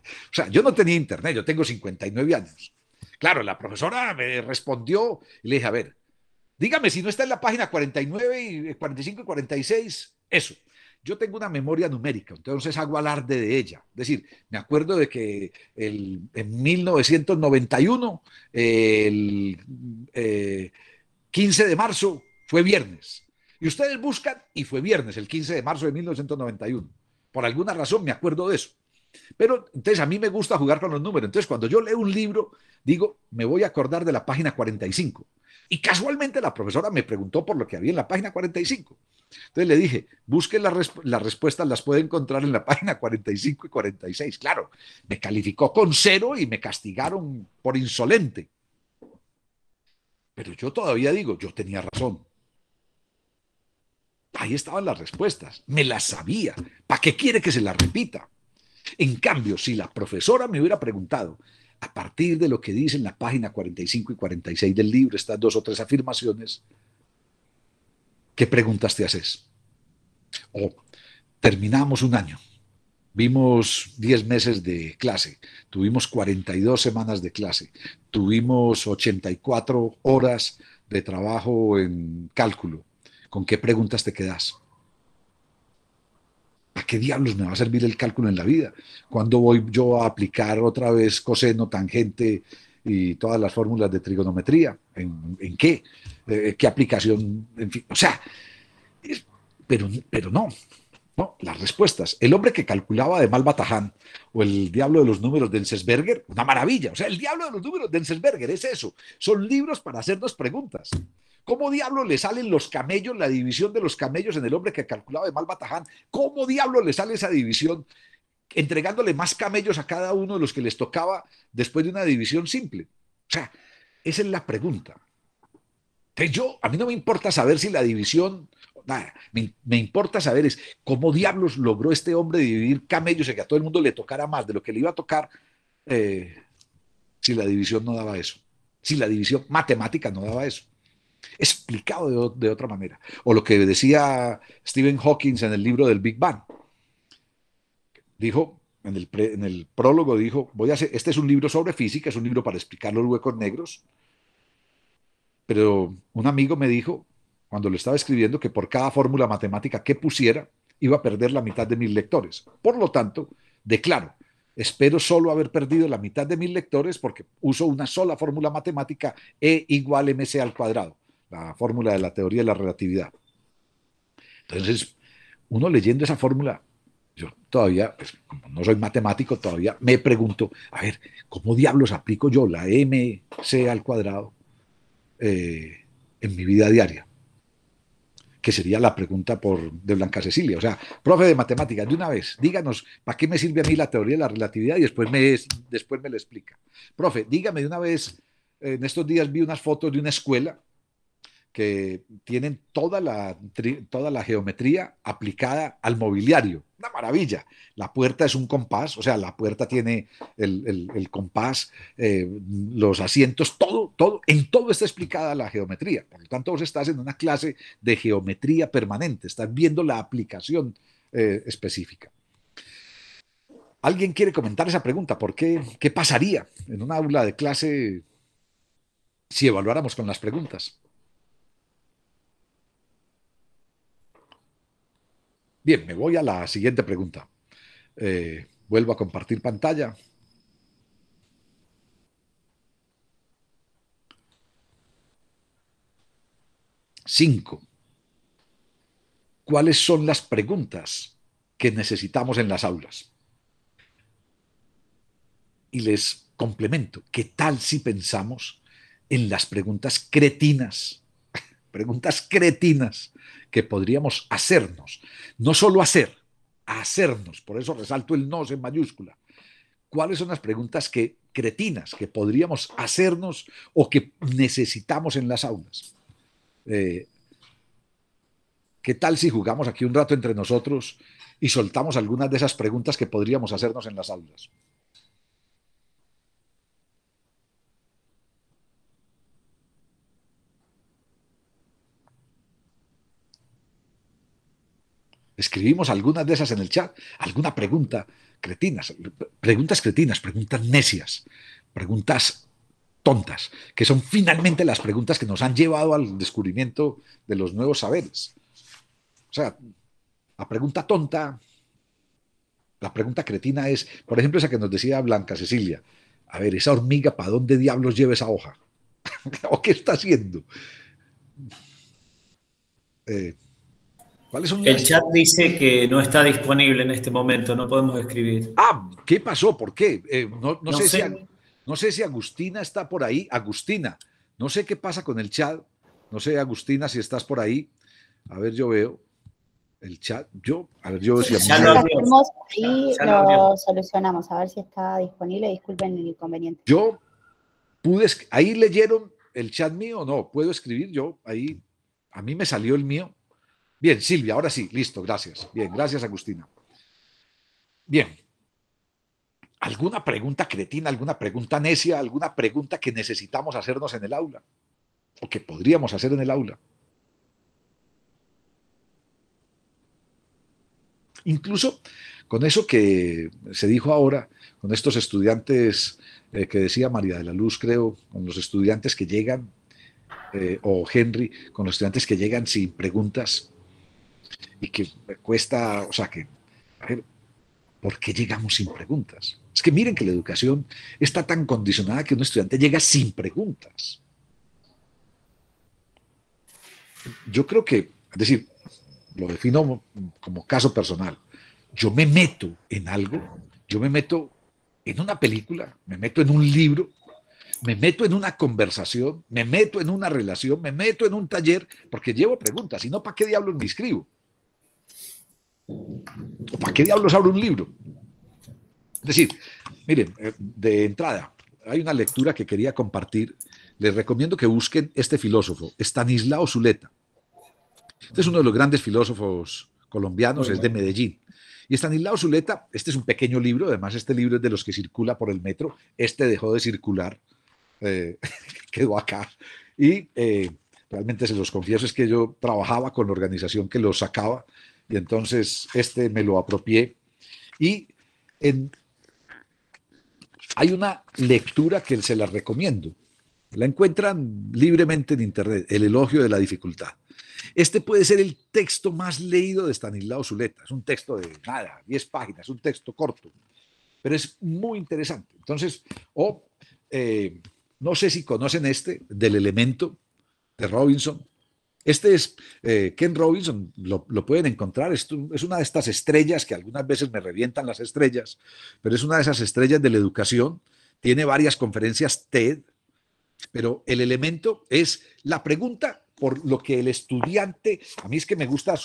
A: O sea, yo no tenía internet, yo tengo 59 años. Claro, la profesora me respondió y le dije, a ver, dígame si no está en la página 49 y 45 y 46, eso. Yo tengo una memoria numérica, entonces hago alarde de ella. Es decir, me acuerdo de que en 1991, el 15 de marzo, fue viernes. Y ustedes buscan y fue viernes, el 15 de marzo de 1991. Por alguna razón me acuerdo de eso. Pero entonces a mí me gusta jugar con los números. Entonces cuando yo leo un libro, digo, me voy a acordar de la página 45. Y casualmente la profesora me preguntó por lo que había en la página 45. Entonces le dije, busquen las respuestas, las puede encontrar en la página 45 y 46. Claro, me calificó con 0 y me castigaron por insolente. Pero yo todavía digo, yo tenía razón. Ahí estaban las respuestas, me las sabía. ¿Para qué quiere que se las repita? En cambio, si la profesora me hubiera preguntado, a partir de lo que dice en la página 45 y 46 del libro, estas 2 o 3 afirmaciones, ¿qué preguntas te haces? O terminamos un año, vimos 10 meses de clase, tuvimos 42 semanas de clase, tuvimos 84 horas de trabajo en cálculo. ¿Con qué preguntas te quedas? ¿Para qué diablos me va a servir el cálculo en la vida? ¿Cuándo voy yo a aplicar otra vez coseno, tangente y todas las fórmulas de trigonometría? ¿En qué? ¿Qué aplicación? En fin, o sea, pero no, las respuestas. El hombre que calculaba de Malbataján o el diablo de los números de Enzensberger, una maravilla. O sea, el diablo de los números de Enzensberger es eso. Son libros para hacernos preguntas. ¿Cómo diablo le salen los camellos, la división de los camellos en el hombre que calculaba de Malbataján? ¿Cómo diablo le sale esa división entregándole más camellos a cada uno de los que les tocaba después de una división simple? O sea, esa es la pregunta. Entonces a mí no me importa saber si la división, nada, me importa saber es cómo diablos logró este hombre dividir camellos y que a todo el mundo le tocara más de lo que le iba a tocar si la división no daba eso, si la división matemática no daba eso. Explicado de otra manera. O lo que decía Stephen Hawking en el libro del Big Bang. Dijo, en el prólogo dijo, este es un libro sobre física, es un libro para explicar los huecos negros, pero un amigo me dijo, cuando lo estaba escribiendo, que por cada fórmula matemática que pusiera, iba a perder la mitad de mis lectores. Por lo tanto, declaro, espero solo haber perdido la mitad de mis lectores porque uso una sola fórmula matemática, E igual mc al cuadrado, la fórmula de la teoría de la relatividad. Entonces, uno leyendo esa fórmula, yo todavía, pues, como no soy matemático, todavía me pregunto, a ver, ¿cómo diablos aplico yo la mc al cuadrado en mi vida diaria? que sería la pregunta de Blanca Cecilia. O sea, profe de matemáticas, de una vez, díganos, ¿para qué me sirve a mí la teoría de la relatividad? Y después me lo explica. Profe, dígame de una vez, en estos días vi unas fotos de una escuela que tienen toda la geometría aplicada al mobiliario. Una maravilla. La puerta es un compás, o sea, la puerta tiene el compás, los asientos, en todo está explicada la geometría. Por lo tanto, vos estás en una clase de geometría permanente, estás viendo la aplicación específica. ¿Alguien quiere comentar esa pregunta? ¿Qué pasaría en un aula de clase si evaluáramos con las preguntas? Bien, me voy a la siguiente pregunta. Vuelvo a compartir pantalla. Cinco. ¿Cuáles son las preguntas que necesitamos en las aulas? Y les complemento, ¿qué tal si pensamos en las preguntas cretinas? Preguntas cretinas que podríamos hacernos. No solo hacernos. Por eso resalto el nos en mayúscula. ¿Cuáles son las preguntas cretinas que podríamos hacernos o que necesitamos en las aulas? ¿Qué tal si jugamos aquí un rato entre nosotros y soltamos algunas de esas preguntas que podríamos hacernos en las aulas? Escribimos algunas de esas en el chat, alguna pregunta cretinas, preguntas necias, preguntas tontas, que son finalmente las preguntas que nos han llevado al descubrimiento de los nuevos saberes. O sea, la pregunta tonta, la pregunta cretina es, por ejemplo, esa que nos decía Blanca Cecilia. A ver, esa hormiga, ¿para dónde diablos lleva esa hoja? ¿O qué está haciendo? ¿Cuáles son
C: El chat dice que no está disponible en este momento, no podemos escribir.
A: Ah, ¿qué pasó? ¿Por qué? No sé si Agustina está por ahí. Agustina, no sé qué pasa con el chat. No sé, Agustina, si estás por ahí. A ver, yo veo el chat. A ver, yo
B: Sí,
A: decía.
B: ya lo hacemos y lo solucionamos. A ver si está disponible. Disculpen el inconveniente.
A: Yo ahí leyeron el chat mío o no. ¿Puedo escribir yo? Ahí, a mí me salió el mío. Bien, Silvia, ahora sí, listo, gracias. Bien, gracias, Agustina. Bien. ¿Alguna pregunta cretina, alguna pregunta necia, alguna pregunta que necesitamos hacernos en el aula? ¿O que podríamos hacer en el aula? Incluso con eso que se dijo ahora, con estos estudiantes que decía María de la Luz, creo, con los estudiantes que llegan, o Henry, con los estudiantes que llegan sin preguntas y que cuesta, o sea, que, a ver, ¿por qué llegamos sin preguntas? Es que miren que la educación está tan condicionada que un estudiante llega sin preguntas. Yo creo que, es decir, lo defino como caso personal. Yo me meto en algo, yo me meto en una película, me meto en un libro, me meto en una conversación, me meto en una relación, me meto en un taller, porque llevo preguntas, si no, ¿para qué diablos me inscribo? ¿O para qué diablos abro un libro? Es decir, miren, de entrada, hay una lectura que quería compartir. Les recomiendo que busquen este filósofo, Estanislao Zuleta. Este es uno de los grandes filósofos colombianos, es de Medellín. Y Estanislao Zuleta, este es un pequeño libro, además este libro es de los que circula por el metro, este dejó de circular, quedó acá. Y realmente se los confieso, es que yo trabajaba con la organización que lo sacaba, y entonces este me lo apropié. Y hay una lectura que se la recomiendo. La encuentran libremente en internet, El elogio de la dificultad. Este puede ser el texto más leído de Estanislao Zuleta. Es un texto de nada, 10 páginas, un texto corto, pero es muy interesante. Entonces, no sé si conocen este, del elemento de Robinson. Este es Ken Robinson, lo pueden encontrar, es una de estas estrellas que algunas veces me revientan las estrellas, pero es una de esas estrellas de la educación, tiene varias conferencias TED, pero el elemento es la pregunta por lo que el estudiante, a mí es que me gusta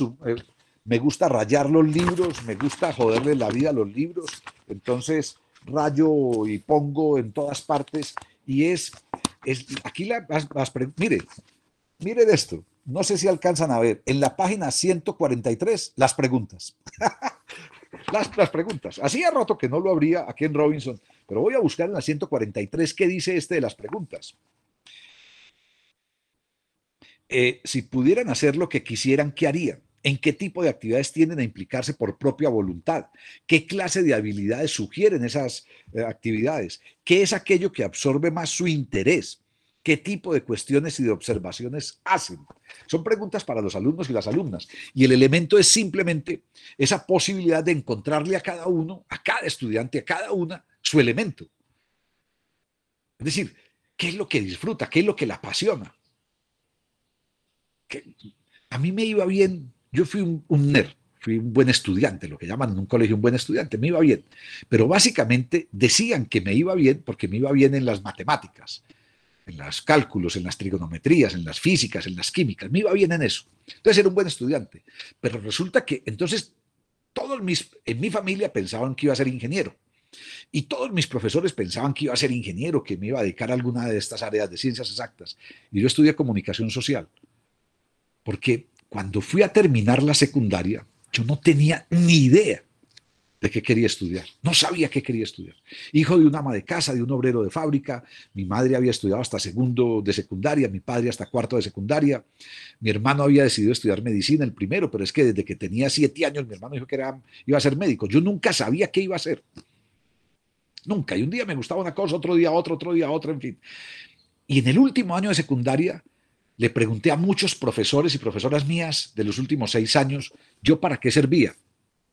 A: me gusta rayar los libros, me gusta joderle la vida a los libros, entonces rayo y pongo en todas partes y aquí mire de esto, no sé si alcanzan a ver, en la página 143, las preguntas. Las preguntas. Hacía rato que no lo abría aquí en Robinson, pero voy a buscar en la 143 qué dice de las preguntas. Si pudieran hacer lo que quisieran, ¿qué harían? ¿En qué tipo de actividades tienden a implicarse por propia voluntad? ¿Qué clase de habilidades sugieren esas actividades? ¿Qué es aquello que absorbe más su interés? ¿Qué tipo de cuestiones y de observaciones hacen? Son preguntas para los alumnos y las alumnas. Y el elemento es simplemente esa posibilidad de encontrarle a cada uno, a cada estudiante, a cada una, su elemento. Es decir, ¿qué es lo que disfruta? ¿Qué es lo que la apasiona? A mí me iba bien, yo fui un nerd, fui un buen estudiante, lo que llaman en un colegio un buen estudiante, me iba bien. Pero básicamente decían que me iba bien porque me iba bien en las matemáticas, en los cálculos, en las trigonometrías, en las físicas, en las químicas, me iba bien en eso. Entonces era un buen estudiante. Pero resulta que entonces en mi familia pensaban que iba a ser ingeniero. Y todos mis profesores pensaban que iba a ser ingeniero, que me iba a dedicar a alguna de estas áreas de ciencias exactas. Y yo estudié comunicación social. Porque cuando fui a terminar la secundaria, yo no tenía ni idea de qué quería estudiar. No sabía qué quería estudiar. Hijo de un ama de casa, de un obrero de fábrica, mi madre había estudiado hasta segundo de secundaria, mi padre hasta cuarto de secundaria, mi hermano había decidido estudiar medicina el primero, pero es que desde que tenía 7 años mi hermano dijo que iba a ser médico. Yo nunca sabía qué iba a hacer. Nunca. Y un día me gustaba una cosa, otro día otra, en fin. Y en el último año de secundaria le pregunté a muchos profesores y profesoras mías de los últimos 6 años, ¿yo para qué servía?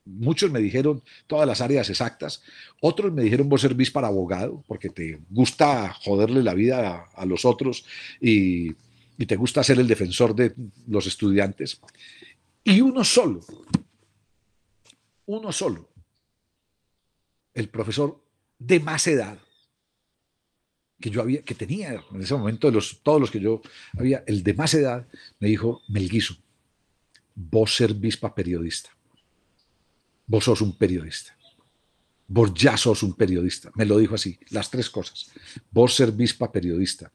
A: Muchos me dijeron todas las áreas exactas, otros me dijeron vos servís para abogado, porque te gusta joderle la vida a los otros y te gusta ser el defensor de los estudiantes. Y uno solo, el profesor de más edad, que tenía en ese momento, todos los que yo había, el de más edad, me dijo, Melguizo, vos servís para periodista. Vos sos un periodista. Vos ya sos un periodista. Me lo dijo así, las 3 cosas. Vos servís para periodista.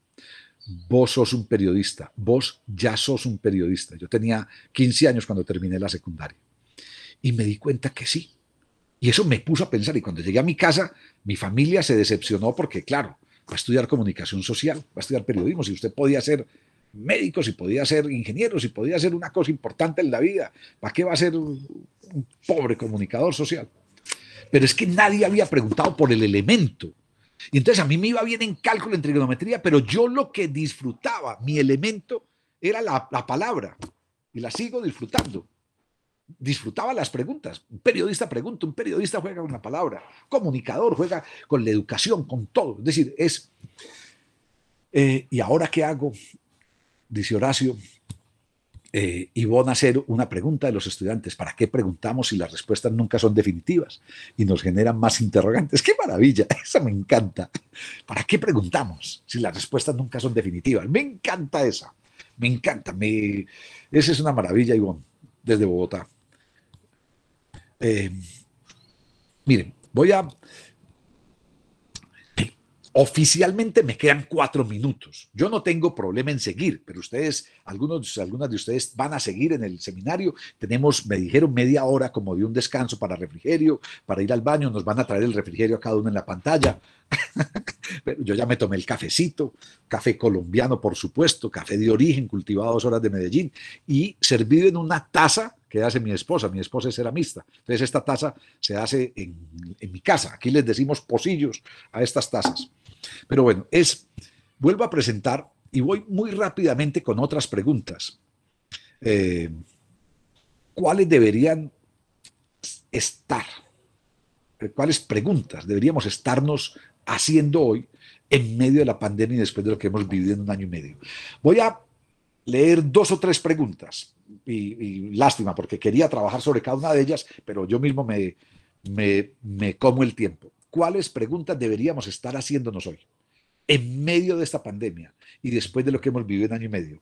A: Vos sos un periodista. Vos ya sos un periodista. Yo tenía 15 años cuando terminé la secundaria. Y me di cuenta que sí. Y eso me puso a pensar. Y cuando llegué a mi casa, mi familia se decepcionó porque, claro, va a estudiar comunicación social, va a estudiar periodismo. Si usted podía ser médico, si podía ser ingeniero, si podía ser una cosa importante en la vida, ¿para qué va a ser un pobre comunicador social? Pero es que nadie había preguntado por el elemento. Y entonces a mí me iba bien en cálculo, en trigonometría, pero yo lo que disfrutaba, mi elemento, era la palabra. Y la sigo disfrutando. Disfrutaba las preguntas. Un periodista pregunta, un periodista juega con la palabra, comunicador juega con la educación, con todo. Es decir, ¿y ahora qué hago? Dice Horacio, y van a hacer una pregunta de los estudiantes. ¿Para qué preguntamos si las respuestas nunca son definitivas y nos generan más interrogantes? ¡Qué maravilla! Esa me encanta. ¿Para qué preguntamos si las respuestas nunca son definitivas? Me encanta esa. Me encanta. Esa es una maravilla, Ivonne, desde Bogotá. Miren, oficialmente me quedan 4 minutos. Yo no tengo problema en seguir, pero algunas de ustedes van a seguir en el seminario. Me dijeron media hora como de un descanso para refrigerio, para ir al baño. Nos van a traer el refrigerio a cada uno en la pantalla. Pero yo ya me tomé el cafecito, café colombiano, por supuesto, café de origen, cultivado a 2 horas de Medellín y servido en una taza que hace mi esposa. Mi esposa es ceramista. Entonces esta taza se hace en mi casa. Aquí les decimos pocillos a estas tazas. Pero bueno, vuelvo a presentar y voy muy rápidamente con otras preguntas. ¿Cuáles deberían estar? ¿Cuáles preguntas deberíamos estarnos haciendo hoy en medio de la pandemia y después de lo que hemos vivido en 1 año y medio? Voy a leer 2 o 3 preguntas y lástima porque quería trabajar sobre cada una de ellas, pero yo mismo me como el tiempo. ¿Cuáles preguntas deberíamos estar haciéndonos hoy en medio de esta pandemia y después de lo que hemos vivido en 1 año y medio?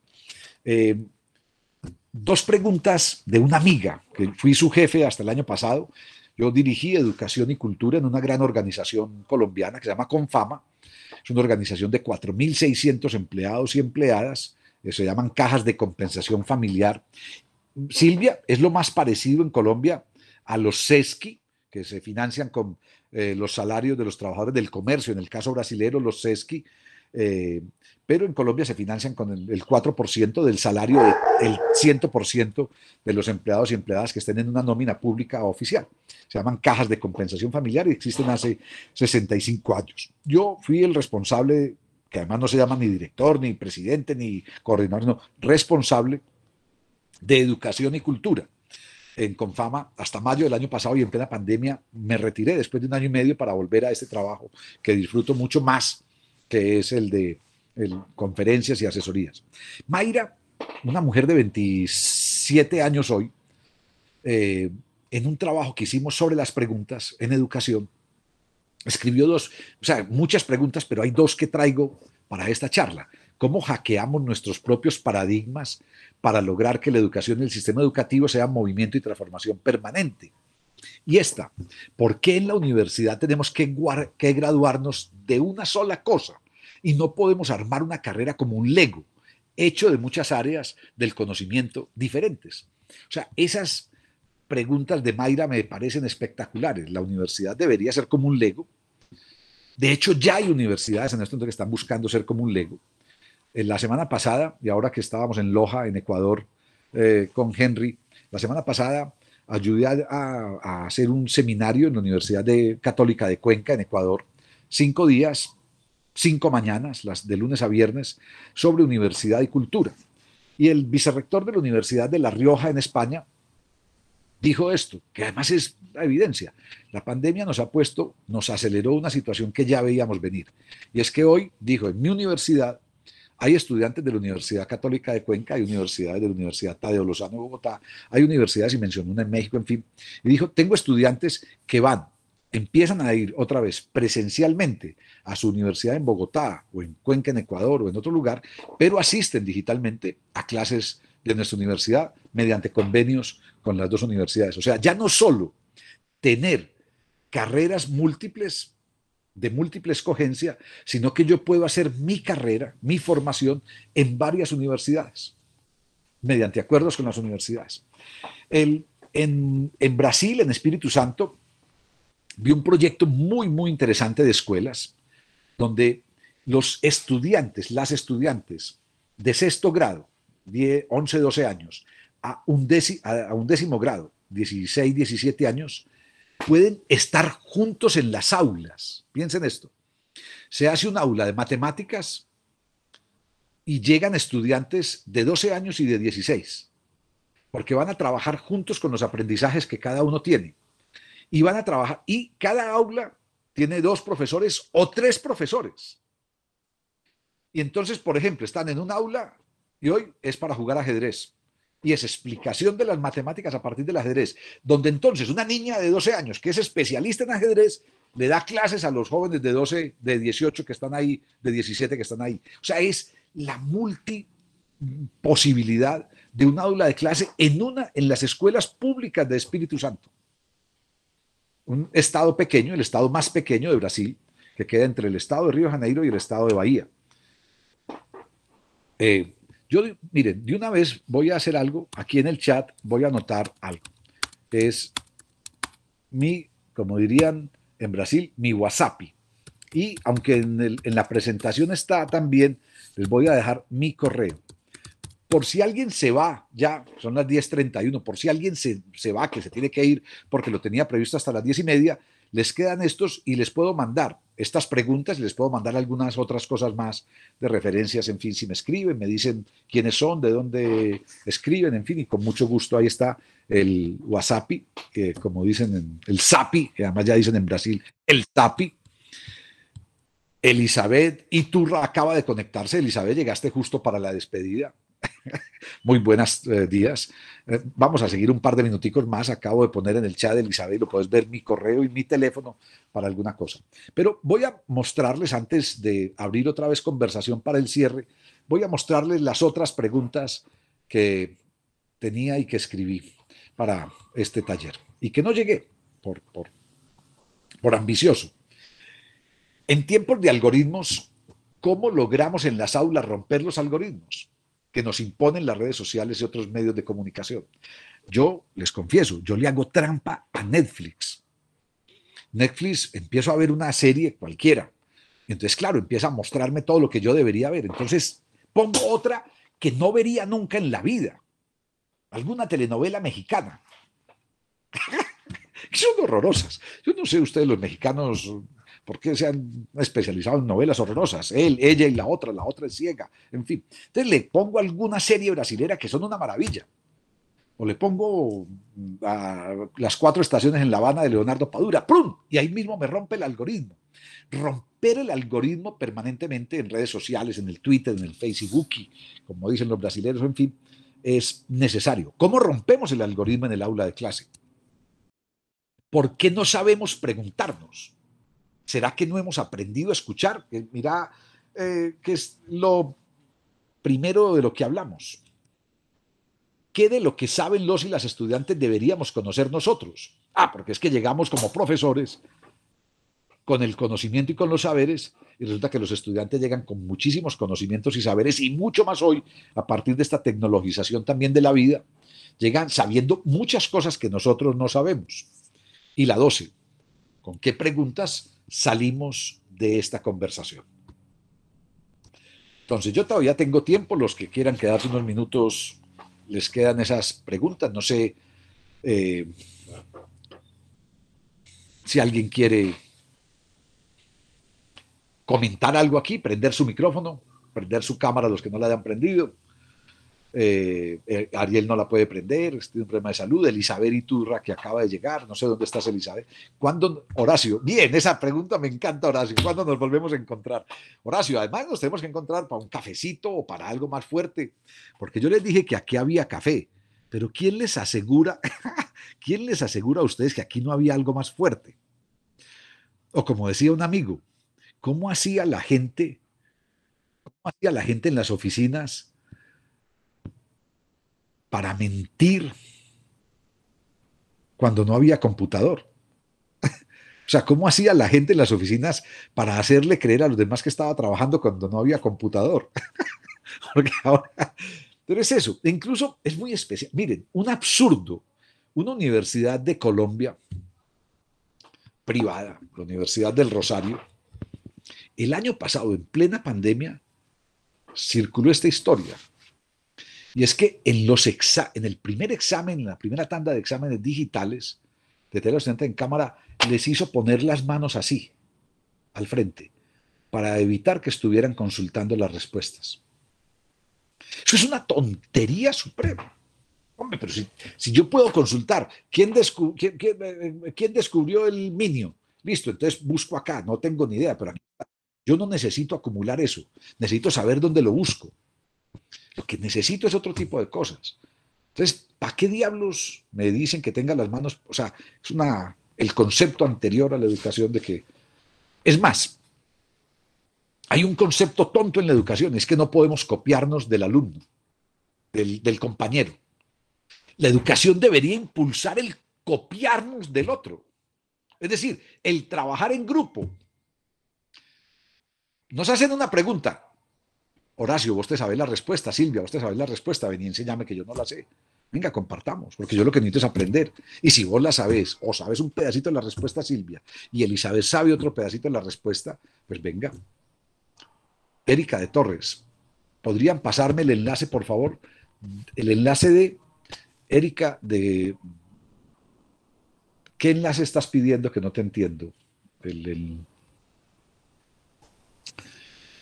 A: Dos preguntas de una amiga, que fui su jefe hasta el año pasado. Yo dirigí educación y cultura en una gran organización colombiana que se llama Confama. Es una organización de 4.600 empleados y empleadas, se llaman cajas de compensación familiar. Silvia, es lo más parecido en Colombia a los SESCI, que se financian con los salarios de los trabajadores del comercio, en el caso brasilero los SESCI, pero en Colombia se financian con el 4% del salario del 100% de los empleados y empleadas que estén en una nómina pública o oficial. Se llaman cajas de compensación familiar y existen hace 65 años. Yo fui el responsable, que además no se llama ni director, ni presidente, ni coordinador, no, responsable de educación y cultura en Confama hasta mayo del año pasado, y en plena pandemia me retiré después de un año y medio para volver a este trabajo que disfruto mucho más, que es el de conferencias y asesorías. Mayra, una mujer de 27 años hoy, en un trabajo que hicimos sobre las preguntas en educación, escribió muchas preguntas, pero hay dos que traigo para esta charla. ¿Cómo hackeamos nuestros propios paradigmas para lograr que la educación y el sistema educativo sea movimiento y transformación permanente? Y esta, ¿por qué en la universidad tenemos que graduarnos de una sola cosa y no podemos armar una carrera como un Lego, hecho de muchas áreas del conocimiento diferentes? O sea, esas preguntas de Mayra me parecen espectaculares. La universidad debería ser como un Lego. De hecho, ya hay universidades en este momento que están buscando ser como un Lego. La semana pasada, y ahora que estábamos en Loja, en Ecuador, con Henry, la semana pasada ayudé a hacer un seminario en la Universidad Católica de Cuenca, en Ecuador, 5 días, 5 mañanas, las de lunes a viernes, sobre universidad y cultura. Y el vicerrector de la Universidad de La Rioja, en España, dijo esto, que además es la evidencia. La pandemia nos aceleró una situación que ya veíamos venir. Y es que hoy, dijo, en mi universidad, hay estudiantes de la Universidad Católica de Cuenca, hay universidades de la Universidad Tadeo Lozano de Bogotá, hay universidades, y mencionó una en México, en fin. Y dijo, tengo estudiantes que empiezan a ir otra vez presencialmente a su universidad en Bogotá o en Cuenca, en Ecuador o en otro lugar, pero asisten digitalmente a clases de nuestra universidad mediante convenios con las dos universidades. O sea, ya no solo tener carreras múltiples, de múltiple escogencia, sino que yo puedo hacer mi carrera, mi formación en varias universidades, mediante acuerdos con las universidades. En Brasil, en Espíritu Santo, vi un proyecto muy, muy interesante de escuelas, donde los estudiantes, las estudiantes de sexto grado, 11, 12 años, a un décimo grado, 16, 17 años, pueden estar juntos en las aulas. Piensen esto. Se hace un aula de matemáticas y llegan estudiantes de 12 años y de 16, porque van a trabajar juntos con los aprendizajes que cada uno tiene. Y van a trabajar, y cada aula tiene 2 profesores o 3 profesores. Y entonces, por ejemplo, están en un aula y hoy es para jugar ajedrez. Y es explicación de las matemáticas a partir del ajedrez, donde entonces una niña de 12 años que es especialista en ajedrez le da clases a los jóvenes de 12, de 18 que están ahí, de 17 que están ahí. O sea, es la multiposibilidad de un aula de clase en las escuelas públicas de Espíritu Santo. Un estado pequeño, el estado más pequeño de Brasil, que queda entre el estado de Río de Janeiro y el estado de Bahía. Miren, de una vez voy a hacer algo, aquí en el chat voy a anotar algo. Es como dirían en Brasil, mi WhatsApp. Y aunque en la presentación está también, les voy a dejar mi correo. Por si alguien se va, ya son las 10:31, por si alguien se va, que se tiene que ir porque lo tenía previsto hasta las 10:30, les quedan estos y les puedo mandar estas preguntas y les puedo mandar algunas otras cosas más de referencias, en fin, si me escriben, me dicen quiénes son, de dónde escriben, en fin, y con mucho gusto ahí está el WhatsApp, que como dicen, el Zapi, que además ya dicen en Brasil, el Zapi. Elizabeth Iturra acaba de conectarse. Elizabeth, llegaste justo para la despedida. Muy buenos días. Vamos a seguir un par de minuticos más. Acabo de poner en el chat de Elizabeth, lo puedes ver, mi correo y mi teléfono para alguna cosa. Pero voy a mostrarles, antes de abrir otra vez conversación para el cierre, voy a mostrarles las otras preguntas que tenía y que escribí para este taller y que no llegué por ambicioso. En tiempos de algoritmos, ¿cómo logramos en las aulas romper los algoritmos que nos imponen las redes sociales y otros medios de comunicación? Yo les confieso, yo le hago trampa a Netflix. Netflix, empiezo a ver una serie cualquiera. Entonces, claro, empieza a mostrarme todo lo que yo debería ver. Entonces, pongo otra que no vería nunca en la vida. Alguna telenovela mexicana. Son horrorosas. Yo no sé ustedes los mexicanos por qué se han especializado en novelas horrorosas. Él, ella y la otra es ciega. En fin. Entonces le pongo alguna serie brasilera que son una maravilla. O le pongo a Las 4 estaciones en La Habana de Leonardo Padura. ¡Prum! Y ahí mismo me rompe el algoritmo. Romper el algoritmo permanentemente en redes sociales, en el Twitter, en el Facebook, como dicen los brasileños, en fin, es necesario. ¿Cómo rompemos el algoritmo en el aula de clase? ¿Por qué no sabemos preguntarnos? ¿Será que no hemos aprendido a escuchar? Mira, que es lo primero de lo que hablamos. ¿Qué de lo que saben los y las estudiantes deberíamos conocer nosotros? Porque es que llegamos como profesores con el conocimiento y con los saberes, y resulta que los estudiantes llegan con muchísimos conocimientos y saberes, y mucho más hoy, a partir de esta tecnologización también de la vida, llegan sabiendo muchas cosas que nosotros no sabemos. Y la 12, ¿con qué preguntas salimos de esta conversación? Entonces, yo todavía tengo tiempo, los que quieran quedarse unos minutos, les quedan esas preguntas, no sé si alguien quiere comentar algo aquí, prender su micrófono, prender su cámara a los que no la hayan prendido. Ariel no la puede prender, tiene un problema de salud. Elizabeth Iturra, que acaba de llegar, no sé dónde estás, Elizabeth. ¿Cuándo, Horacio? Bien, esa pregunta me encanta, Horacio. ¿Cuándo nos volvemos a encontrar? Horacio, además nos tenemos que encontrar para un cafecito o para algo más fuerte, porque yo les dije que aquí había café, pero ¿quién les asegura, quién les asegura a ustedes que aquí no había algo más fuerte? O como decía un amigo, ¿cómo hacía la gente en las oficinas para mentir cuando no había computador? O sea, ¿cómo hacía la gente en las oficinas para hacerle creer a los demás que estaba trabajando cuando no había computador? Porque ahora, pero es eso, incluso es muy especial. Miren, un absurdo, una universidad de Colombia, privada, la Universidad del Rosario, el año pasado, en plena pandemia, circuló esta historia. Y es que en el primer examen, en la primera tanda de exámenes digitales de teleasistente en cámara, les hizo poner las manos así, al frente, para evitar que estuvieran consultando las respuestas. Eso es una tontería suprema. Hombre, pero si yo puedo consultar, ¿quién descubrió el minio? Listo, entonces busco acá, no tengo ni idea, pero aquí está. Yo no necesito acumular eso, necesito saber dónde lo busco. Lo que necesito es otro tipo de cosas. Entonces, ¿para qué diablos me dicen que tenga las manos? O sea, es el concepto anterior a la educación de que... Es más, hay un concepto tonto en la educación, es que no podemos copiarnos del alumno, del compañero. La educación debería impulsar el copiarnos del otro. Es decir, el trabajar en grupo. Nos hacen una pregunta. Horacio, vos te sabés la respuesta. Silvia, vos te sabés la respuesta. Vení, enséñame que yo no la sé. Venga, compartamos, porque yo lo que necesito es aprender. Y si vos la sabés, o sabes un pedacito de la respuesta, Silvia, y Elizabeth sabe otro pedacito de la respuesta, pues venga. Erika de Torres, ¿podrían pasarme el enlace, por favor? El enlace de Erika de... ¿Qué enlace estás pidiendo que no te entiendo? De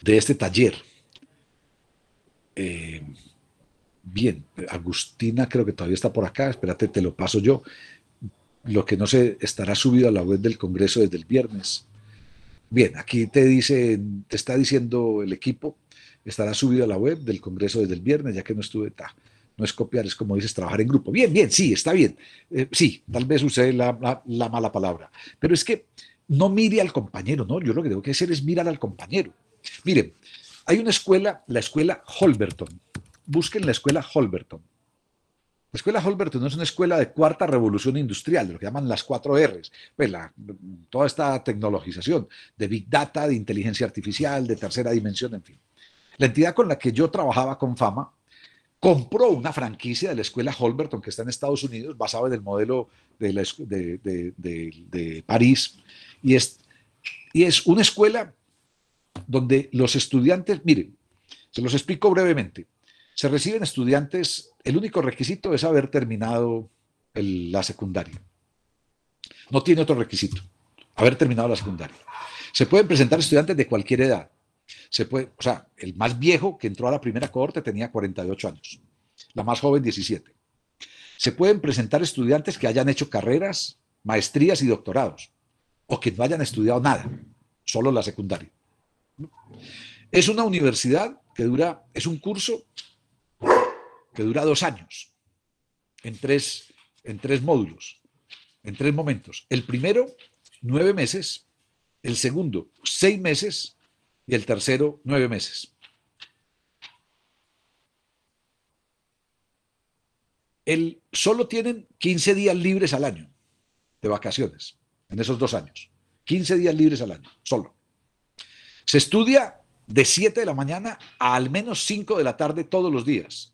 A: este taller. Bien, Agustina creo que todavía está por acá, espérate, te lo paso yo. Lo que no sé, estará subido a la web del Congreso desde el viernes. Bien, aquí te está diciendo el equipo, estará subido a la web del Congreso desde el viernes, ya que no estuve, no es copiar, es como dices, trabajar en grupo. Bien, bien, sí, está bien. Sí, tal vez usé la mala palabra, pero es que no mire al compañero, ¿no? Yo lo que tengo que hacer es mirar al compañero. Miren, hay una escuela, la escuela Holberton. busquen la escuela Holberton. La escuela Holberton es una escuela de cuarta revolución industrial, de lo que llaman las 4 Rs. Pues toda esta tecnologización de Big Data, de inteligencia artificial, de tercera dimensión, en fin. La entidad con la que yo trabajaba con Fama compró una franquicia de la escuela Holberton que está en Estados Unidos, basado en el modelo de París, y es una escuela donde los estudiantes, miren, se los explico brevemente, se reciben estudiantes, el único requisito es haber terminado la secundaria. No tiene otro requisito, haber terminado la secundaria. Se pueden presentar estudiantes de cualquier edad. O sea, el más viejo que entró a la primera cohorte tenía 48 años, la más joven 17. Se pueden presentar estudiantes que hayan hecho carreras, maestrías y doctorados, o que no hayan estudiado nada, solo la secundaria. Es una universidad es un curso que dura 2 años, en tres módulos, en 3 momentos. El primero, 9 meses, el segundo, 6 meses, y el tercero, 9 meses. Solo tienen 15 días libres al año de vacaciones en esos 2 años. 15 días libres al año, solo. Se estudia de 7 de la mañana a al menos 5 de la tarde todos los días.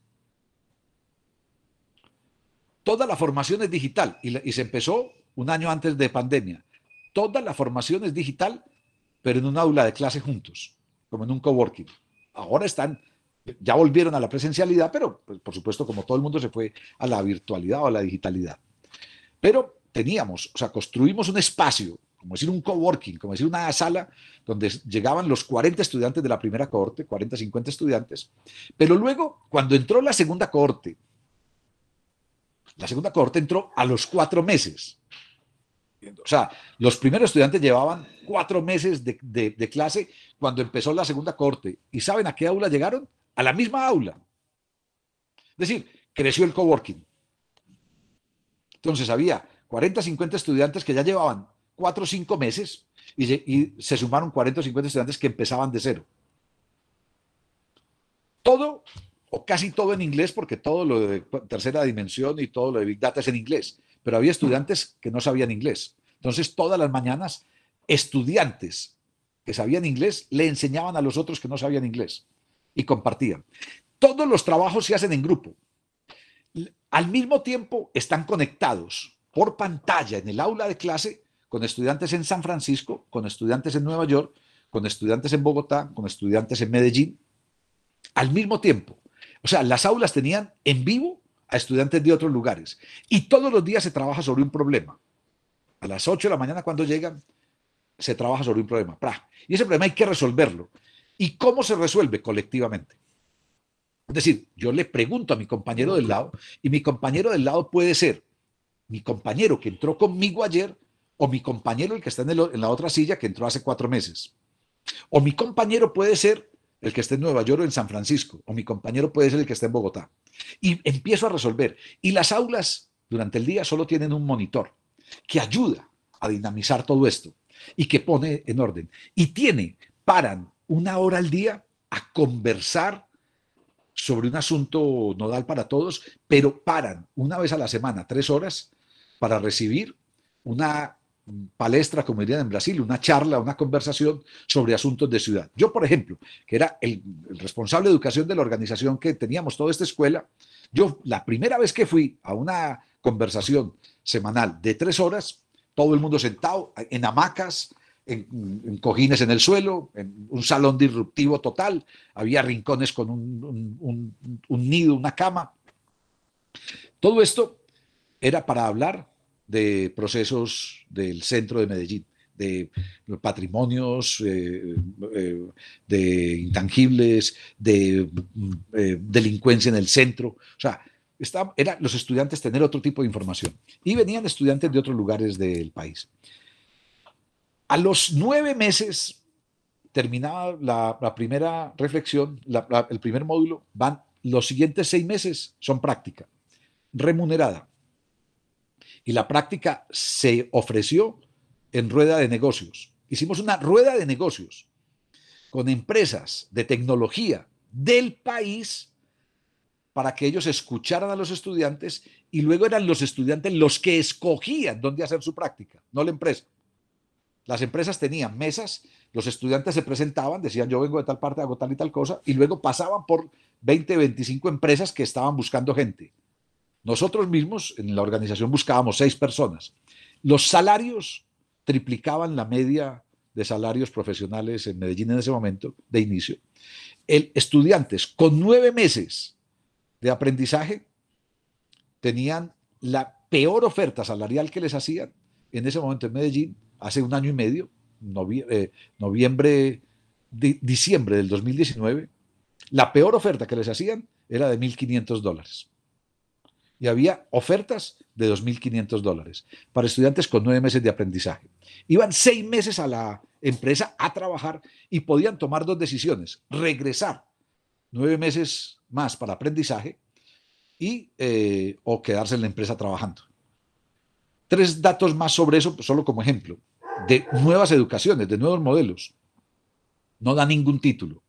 A: Toda la formación es digital y se empezó un año antes de pandemia. Toda la formación es digital, pero en un aula de clase juntos, como en un coworking. Ahora ya volvieron a la presencialidad, pero pues, por supuesto, como todo el mundo se fue a la virtualidad o a la digitalidad. Pero construimos un espacio, como decir un coworking, como decir una sala donde llegaban los 40 estudiantes de la primera cohorte, 40, 50 estudiantes, pero luego, cuando entró la segunda cohorte entró a los 4 meses. O sea, los primeros estudiantes llevaban 4 meses de clase cuando empezó la segunda cohorte. ¿Y saben a qué aula llegaron? A la misma aula. Es decir, creció el coworking. Entonces había 40, 50 estudiantes que ya llevaban 4 o 5 meses y se sumaron 40 o 50 estudiantes que empezaban de cero. Todo o casi todo en inglés, porque todo lo de tercera dimensión y todo lo de Big Data es en inglés, pero había estudiantes que no sabían inglés. Entonces, todas las mañanas, estudiantes que sabían inglés le enseñaban a los otros que no sabían inglés y compartían. Todos los trabajos se hacen en grupo. Al mismo tiempo, están conectados por pantalla en el aula de clase con estudiantes en San Francisco, con estudiantes en Nueva York, con estudiantes en Bogotá, con estudiantes en Medellín, al mismo tiempo. O sea, las aulas tenían en vivo a estudiantes de otros lugares y todos los días se trabaja sobre un problema. A las 8 de la mañana cuando llegan, se trabaja sobre un problema. Y ese problema hay que resolverlo. ¿Y cómo se resuelve? Colectivamente. Es decir, yo le pregunto a mi compañero del lado y mi compañero del lado puede ser mi compañero que entró conmigo ayer o mi compañero el que está en la otra silla que entró hace 4 meses. O mi compañero puede ser el que esté en Nueva York o en San Francisco, o mi compañero puede ser el que esté en Bogotá. Y empiezo a resolver. Y las aulas durante el día solo tienen un monitor que ayuda a dinamizar todo esto y que pone en orden. Y paran 1 hora al día a conversar sobre un asunto nodal para todos, pero paran una vez a la semana, 3 horas, para recibir una palestra, como dirían en Brasil, una charla, una conversación sobre asuntos de ciudad. Yo, por ejemplo, que era el responsable de educación de la organización que teníamos toda esta escuela, yo la primera vez que fui a una conversación semanal de 3 horas, todo el mundo sentado en hamacas, en cojines en el suelo, en un salón disruptivo total, había rincones con un nido, una cama. Todo esto era para hablar de procesos del centro de Medellín, de patrimonios, de intangibles, de delincuencia en el centro. O sea, los estudiantes tener otro tipo de información. Y venían estudiantes de otros lugares del país. A los 9 meses terminaba la primera reflexión, el primer módulo, los siguientes 6 meses son práctica, remunerada. Y la práctica se ofreció en rueda de negocios. Hicimos una rueda de negocios con empresas de tecnología del país para que ellos escucharan a los estudiantes y luego eran los estudiantes los que escogían dónde hacer su práctica, no la empresa. Las empresas tenían mesas, los estudiantes se presentaban, decían yo vengo de tal parte, hago tal y tal cosa, y luego pasaban por 20, 25 empresas que estaban buscando gente. Nosotros mismos en la organización buscábamos 6 personas. Los salarios triplicaban la media de salarios profesionales en Medellín en ese momento, de inicio. Estudiantes con 9 meses de aprendizaje tenían la peor oferta salarial que les hacían en ese momento en Medellín, hace 1 año y medio, diciembre del 2019, la peor oferta que les hacían era de $1.500. Y había ofertas de $2.500 para estudiantes con 9 meses de aprendizaje. Iban 6 meses a la empresa a trabajar y podían tomar 2 decisiones: regresar 9 meses más para aprendizaje o quedarse en la empresa trabajando. 3 datos más sobre eso, solo como ejemplo, de nuevas educaciones, de nuevos modelos. No da ningún título.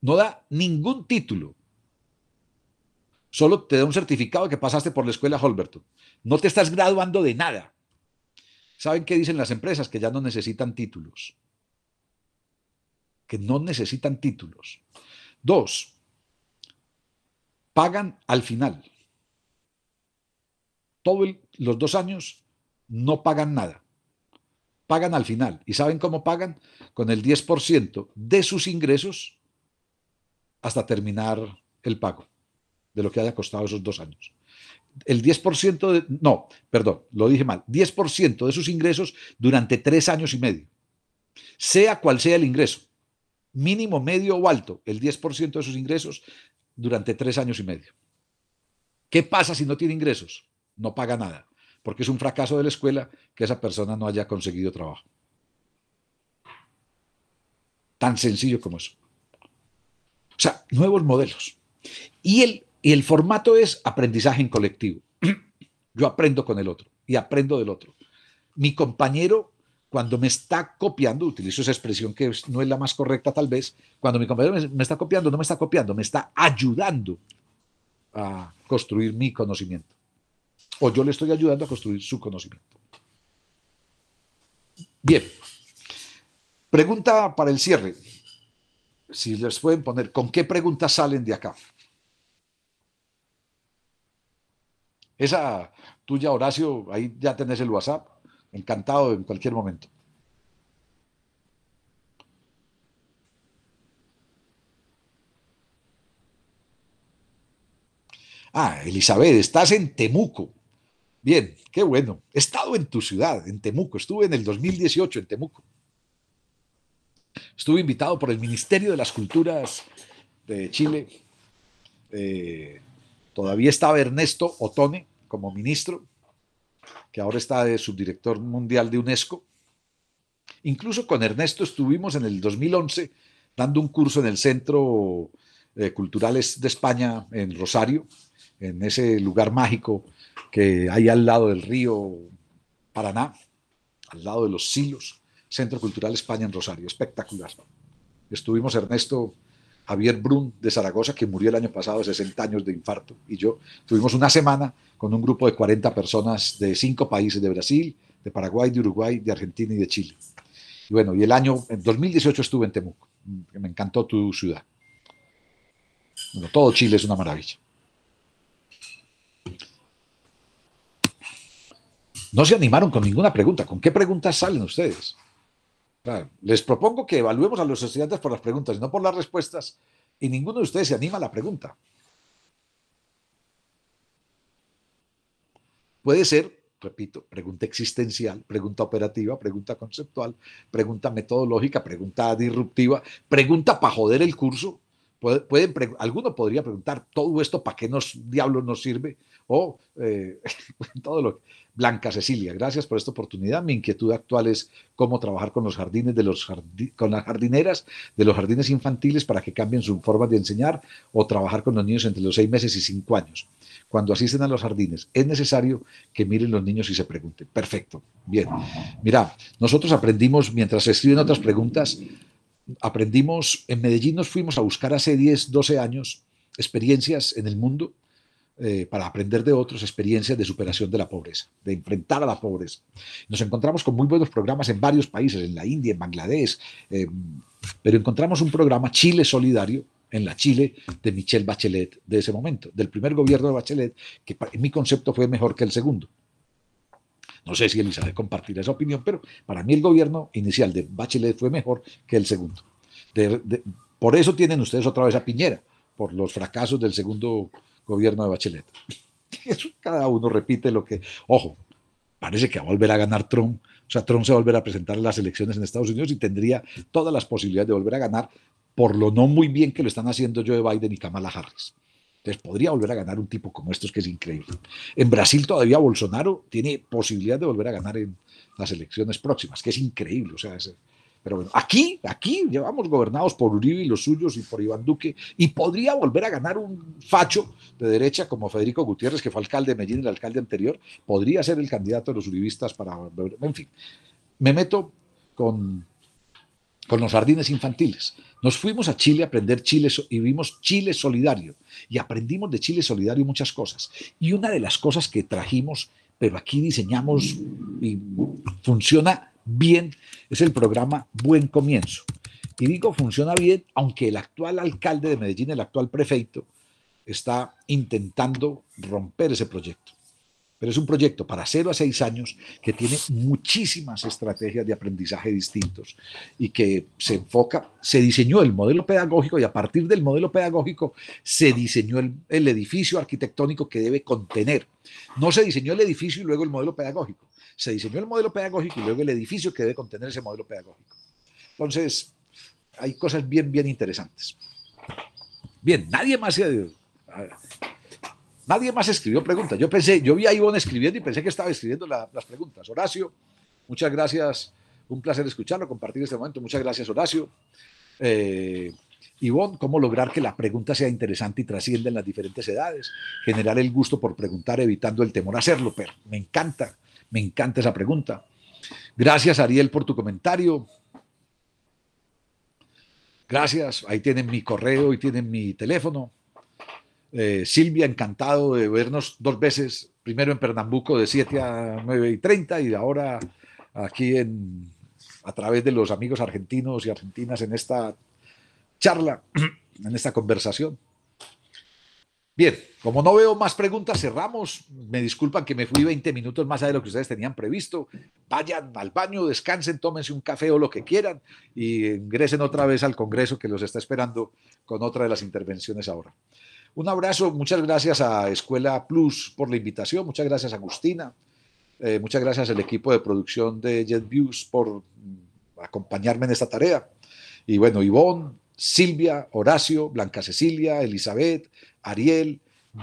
A: No da ningún título. Solo te da un certificado de que pasaste por la escuela Holberton. No te estás graduando de nada. ¿Saben qué dicen las empresas? Que ya no necesitan títulos. Que no necesitan títulos. 2, pagan al final. Todos los 2 años no pagan nada. Pagan al final. ¿Y saben cómo pagan? Con el 10% de sus ingresos hasta terminar el pago de lo que haya costado esos 2 años. El 10% no, perdón, lo dije mal. 10% de sus ingresos durante 3 años y medio. Sea cual sea el ingreso, mínimo, medio o alto, el 10% de sus ingresos durante 3 años y medio. ¿Qué pasa si no tiene ingresos? No paga nada, porque es un fracaso de la escuela que esa persona no haya conseguido trabajo. Tan sencillo como eso. O sea, nuevos modelos. Y el formato es aprendizaje en colectivo. Yo aprendo con el otro y aprendo del otro. Mi compañero, cuando me está copiando, utilizo esa expresión que no es la más correcta tal vez, cuando mi compañero me está copiando, no me está copiando, me está ayudando a construir mi conocimiento. O yo le estoy ayudando a construir su conocimiento. Bien. Pregunta para el cierre. Si les pueden poner, ¿con qué preguntas salen de acá? Esa tuya, Horacio, ahí ya tenés el WhatsApp. Encantado en cualquier momento. Ah, Elizabeth, estás en Temuco. Bien, qué bueno. He estado en tu ciudad, en Temuco. Estuve en el 2018 en Temuco. Estuve invitado por el Ministerio de las Culturas de Chile. Todavía estaba Ernesto Otone como ministro, que ahora está de subdirector mundial de UNESCO. Incluso con Ernesto estuvimos en el 2011 dando un curso en el Centro Culturales de España en Rosario, en ese lugar mágico que hay al lado del río Paraná, al lado de los Silos. Centro Cultural España en Rosario, espectacular. Estuvimos Ernesto, Javier Brun de Zaragoza, que murió el año pasado de 60 años de infarto, y yo tuvimos una semana con un grupo de 40 personas de 5 países, de Brasil, de Paraguay, de Uruguay, de Argentina y de Chile. Y bueno, y en 2018 estuve en Temuco. Me encantó tu ciudad. Bueno, todo Chile es una maravilla. No se animaron con ninguna pregunta. ¿Con qué preguntas salen ustedes? Claro, les propongo que evaluemos a los estudiantes por las preguntas y no por las respuestas, y ninguno de ustedes se anima a la pregunta. Puede ser, repito, pregunta existencial, pregunta operativa, pregunta conceptual, pregunta metodológica, pregunta disruptiva, pregunta para joder el curso. Alguno podría preguntar, ¿todo esto para qué diablos nos sirve? O todo lo Blanca Cecilia, gracias por esta oportunidad. Mi inquietud actual es cómo trabajar con los jardines con las jardineras de los jardines infantiles para que cambien su forma de enseñar, o trabajar con los niños entre los 6 meses y 5 años. Cuando asisten a los jardines, es necesario que miren los niños y se pregunten. Perfecto, bien. Mira, nosotros aprendimos, mientras se escriben otras preguntas, aprendimos, en Medellín nos fuimos a buscar hace 10, 12 años experiencias en el mundo, para aprender de otros, experiencias de superación de la pobreza, de enfrentar a la pobreza. Nos encontramos con muy buenos programas en varios países, en la India, en Bangladesh, pero encontramos un programa Chile Solidario, en la Chile de Michelle Bachelet de ese momento, del primer gobierno de Bachelet, que en mi concepto fue mejor que el segundo. No sé si Elizabeth compartirá esa opinión, pero para mí el gobierno inicial de Bachelet fue mejor que el segundo. Por eso tienen ustedes otra vez a Piñera, por los fracasos del segundo gobierno de Bachelet. Eso, cada uno repite lo que... Ojo, parece que va a volver a ganar Trump. O sea, Trump se va a volver a presentar en las elecciones en Estados Unidos y tendría todas las posibilidades de volver a ganar, por lo no muy bien que lo están haciendo Joe Biden y Kamala Harris. Entonces podría volver a ganar un tipo como estos, que es increíble. En Brasil todavía Bolsonaro tiene posibilidad de volver a ganar en las elecciones próximas, que es increíble. O sea, pero bueno, aquí llevamos gobernados por Uribe y los suyos y por Iván Duque, y podría volver a ganar un facho de derecha como Federico Gutiérrez, que fue alcalde de Medellín, el alcalde anterior, podría ser el candidato de los uribistas para... En fin, me meto con los jardines infantiles. Nos fuimos a Chile a aprender Chile y vimos Chile Solidario, y aprendimos de Chile Solidario muchas cosas. Y una de las cosas que trajimos, pero aquí diseñamos y funciona bien, es el programa Buen Comienzo. Y digo funciona bien, aunque el actual alcalde de Medellín, el actual prefeito, está intentando romper ese proyecto. Pero es un proyecto para 0 a 6 años que tiene muchísimas estrategias de aprendizaje distintos y que se enfoca, se diseñó el modelo pedagógico, y a partir del modelo pedagógico se diseñó el edificio arquitectónico que debe contener. No se diseñó el edificio y luego el modelo pedagógico. Se diseñó el modelo pedagógico y luego el edificio que debe contener ese modelo pedagógico. Entonces, hay cosas bien, bien interesantes. Bien, nadie más escribió preguntas. Yo vi a Ivonne escribiendo y pensé que estaba escribiendo las preguntas. Horacio, muchas gracias. Un placer escucharlo, compartir este momento. Muchas gracias, Horacio. Ivonne, ¿cómo lograr que la pregunta sea interesante y trascienda en las diferentes edades? Generar el gusto por preguntar, evitando el temor a hacerlo. Pero me encanta esa pregunta. Gracias, Ariel, por tu comentario. Gracias. Ahí tienen mi correo y tienen mi teléfono. Silvia, encantado de vernos 2 veces, primero en Pernambuco de 7 a 9:30 y ahora aquí a través de los amigos argentinos y argentinas en esta charla, en esta conversación. Bien, como no veo más preguntas, cerramos. Me disculpan que me fui 20 minutos más allá de lo que ustedes tenían previsto. Vayan al baño, descansen, tómense un café o lo que quieran y ingresen otra vez al Congreso, que los está esperando con otra de las intervenciones ahora. Un abrazo, muchas gracias a Escuela Plus por la invitación, muchas gracias a Agustina, muchas gracias al equipo de producción de JetViews por acompañarme en esta tarea. Y bueno, Ivonne, Silvia, Horacio, Blanca Cecilia, Elizabeth, Ariel,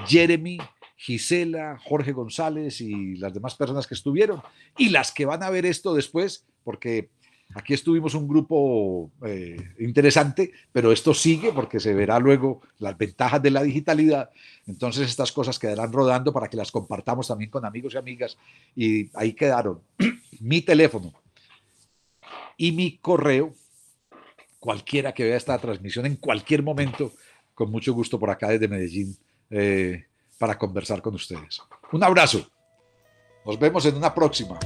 A: Jeremy, Gisela, Jorge González y las demás personas que estuvieron y las que van a ver esto después, porque aquí estuvimos un grupo interesante, pero esto sigue porque se verá luego las ventajas de la digitalidad. Entonces estas cosas quedarán rodando para que las compartamos también con amigos y amigas. Y ahí quedaron mi teléfono y mi correo. Cualquiera que vea esta transmisión en cualquier momento, con mucho gusto por acá desde Medellín, para conversar con ustedes. Un abrazo. Nos vemos en una próxima.